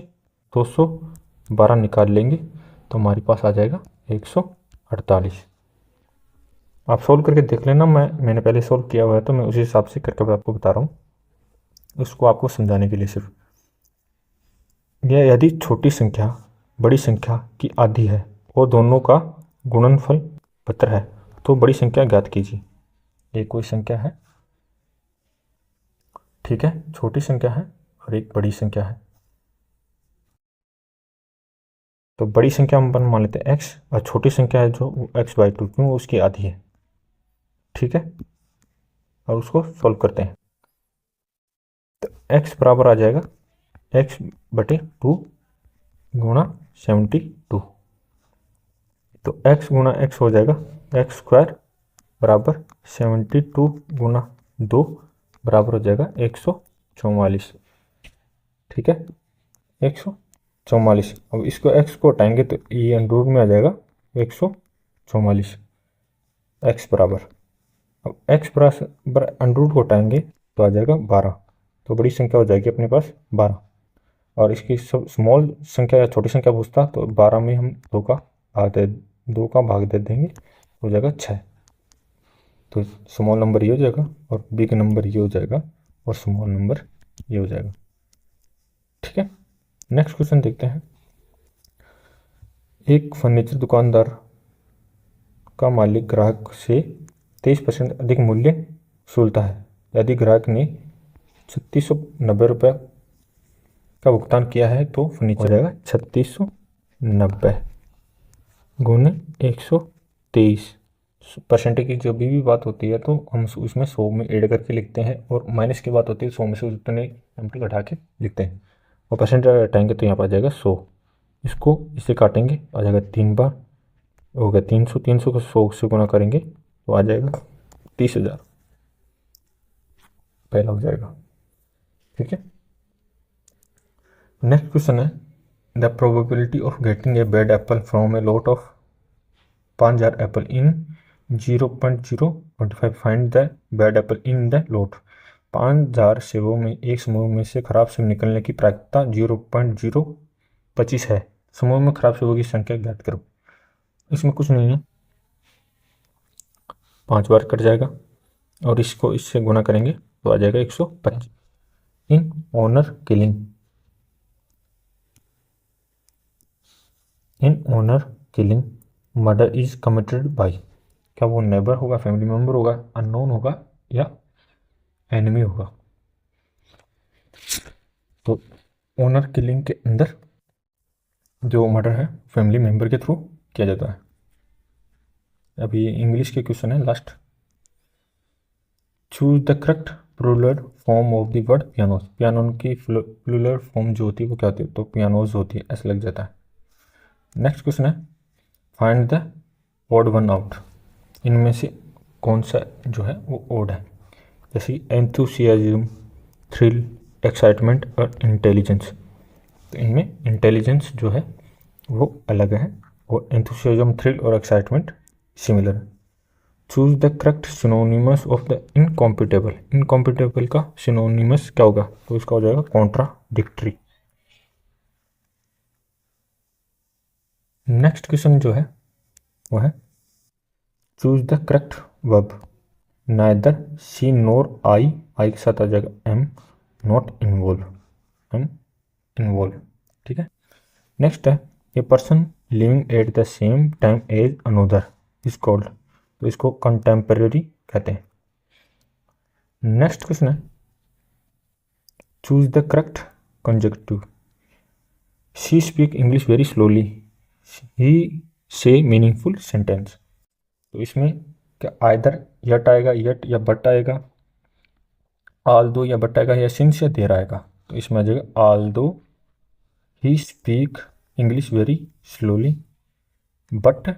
212 निकाल लेंगे तो हमारे पास आ जाएगा 148। आप सोल्व करके देख लेना, मैंने पहले सोल्व किया हुआ है तो मैं उसी हिसाब से करके मैं आपको बता रहा हूँ, उसको आपको समझाने के लिए सिर्फ। यह यदि छोटी संख्या बड़ी संख्या की आधी है और दोनों का गुणनफल 72 है तो बड़ी संख्या ज्ञात कीजिए। ये कोई संख्या है, ठीक है, छोटी संख्या है और एक बड़ी संख्या है। तो बड़ी संख्या हम मान लेते हैं x और छोटी संख्या है जो x/2 क्यों उसकी आधी है, ठीक है। और उसको सॉल्व करते हैं तो x बराबर आ जाएगा x/2 गुणा 72। तो x गुणा x हो जाएगा x² बराबर 72 गुणा 2 बराबर हो जाएगा 144, ठीक है, 144। अब इसको x को हटाएंगे तो ये अंडर में आ जाएगा 144 x बराबर। अब x बराबर अंडर को हटाएंगे तो आ जाएगा 12। तो बड़ी संख्या हो जाएगी अपने पास 12। और इसकी सब स्मॉल संख्या या छोटी संख्या पूछता तो 12 में हम 2 का भाग दे देंगे, हो जाएगा 6। तो स्मॉल नंबर ये हो जाएगा और बिग नंबर ये हो जाएगा और स्मॉल नंबर ये हो जाएगा, ठीक है। नेक्स्ट क्वेश्चन देखते हैं। एक फर्नीचर दुकानदार का मालिक ग्राहक से 23% अधिक मूल्य वसूलता है। यदि ग्राहक ने 3690 रुपये का भुगतान किया है तो फर्नीचर हो जाएगा 3690 गुने 123। परसेंटेज की जो भी बात होती है तो हम उसमें 100 में ऐड करके लिखते हैं, और माइनस की बात होती है 100 में से उतने नंबर घटा के लिखते हैं। और परसेंटेज हटाएंगे तो यहाँ पर आ जाएगा 100। इसको इससे काटेंगे आ जाएगा 3 बार, हो गया 300। 300 को 100 से गुना करेंगे तो आ जाएगा 30,000, पहला हो जाएगा, ठीक है। नेक्स्ट क्वेश्चन है the probability of getting a bad Apple from a lot of 5000 apple in 0.025 find the bad apple in the lot. 5000 सेबों में एक समूह में से खराब सेब निकलने की प्रायिकता 0.025 है। समूह में खराब सेबों की संख्या ज्ञात करो। इसमें कुछ नहीं है, 5 बार कट जाएगा और इसको इससे गुना करेंगे तो आ जाएगा 125। In honour killing murder is committed by. क्या वो नेबर होगा, फैमिली मेम्बर होगा, अननोन होगा या एनिमी होगा। तो ऑनर किलिंग के अंदर जो मर्डर है फैमिली मेम्बर के थ्रू किया जाता है। अभी इंग्लिश के क्वेश्चन है लास्ट। Choose the correct plural form of the word pianos. Piano की प्लूरल फॉर्म जो होती है वो क्या होती है, तो पियानोज होती है, ऐसा लग जाता है। नेक्स्ट क्वेश्चन है find the odd one out. इनमें से कौन सा जो है वो ओड है, जैसे एंथुसियाज्म, थ्रिल, एक्साइटमेंट और इंटेलिजेंस। तो इनमें इंटेलिजेंस जो है वो अलग है और एंथुसियाज्म, थ्रिल और एक्साइटमेंट सिमिलर है। Choose the correct synonymous of the incompatible. Incompatible का सिनोनिमस क्या होगा, तो इसका हो जाएगा कॉन्ट्राडिक्टरी। नेक्स्ट क्वेश्चन जो है वो है choose the correct verb. Neither she nor I के साथ आ जाएगा एम, नॉट इन्वॉल्व, ठीक है। नेक्स्ट है a person living at the same time as another is called. तो इसको कंटेम्परेरी कहते हैं। नेक्स्ट क्वेश्चन है choose the correct conjunctive. She speak English very slowly, he says meaningful sentence. तो इसमें क्या आइदर यट आएगा, यट या बट आएगा, आल दो या बट आएगा, या सिंस या देर आएगा। तो इसमें आ जाएगा although he speak English very slowly but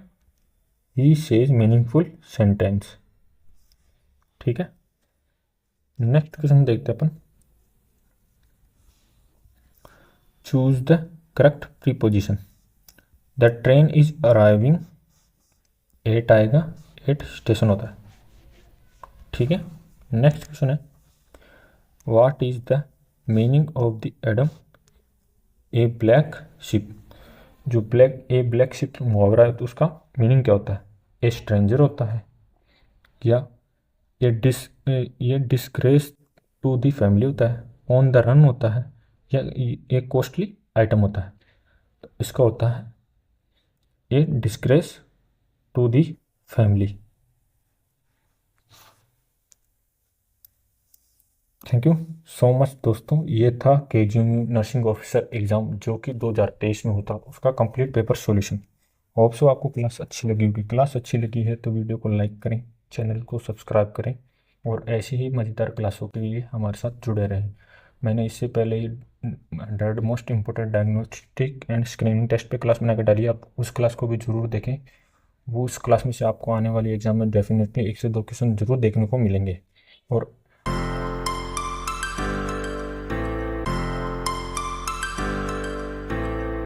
he says meaningful sentence. ठीक है, नेक्स्ट क्वेश्चन देखते हैं अपन। Choose the correct preposition. The train is arriving, at आएगा, एट स्टेशन होता है। ठीक है, नेक्स्ट क्वेश्चन है what is the meaning of the idiom a black sheep. जो ब्लैक शिप मुहावरा है तो उसका मीनिंग क्या होता है? ए स्ट्रेंजर होता है, या ये डिस्ग्रेस टू दी फैमिली होता है, ऑन द रन होता है, या ये कॉस्टली आइटम होता है। तो इसका होता है a disgrace to the family. Thank you so much दोस्तों, ये था केजीएमयू नर्सिंग ऑफिसर एग्ज़ाम जो कि 2023 में होता, उसका complete paper solution. Hope so आपको क्लास अच्छी लगी होगी। क्लास अच्छी लगी है तो वीडियो को लाइक करें, चैनल को सब्सक्राइब करें और ऐसी ही मज़ेदार क्लासों के लिए हमारे साथ जुड़े रहें। मैंने इससे पहले ही 100 most important diagnostic and screening test पे क्लास बना के डाली, आप उस क्लास को भी ज़रूर देखें। वो उस क्लास में से आपको आने वाली एग्ज़ाम में डेफिनेटली 1 से 2 क्वेश्चन जरूर देखने को मिलेंगे। और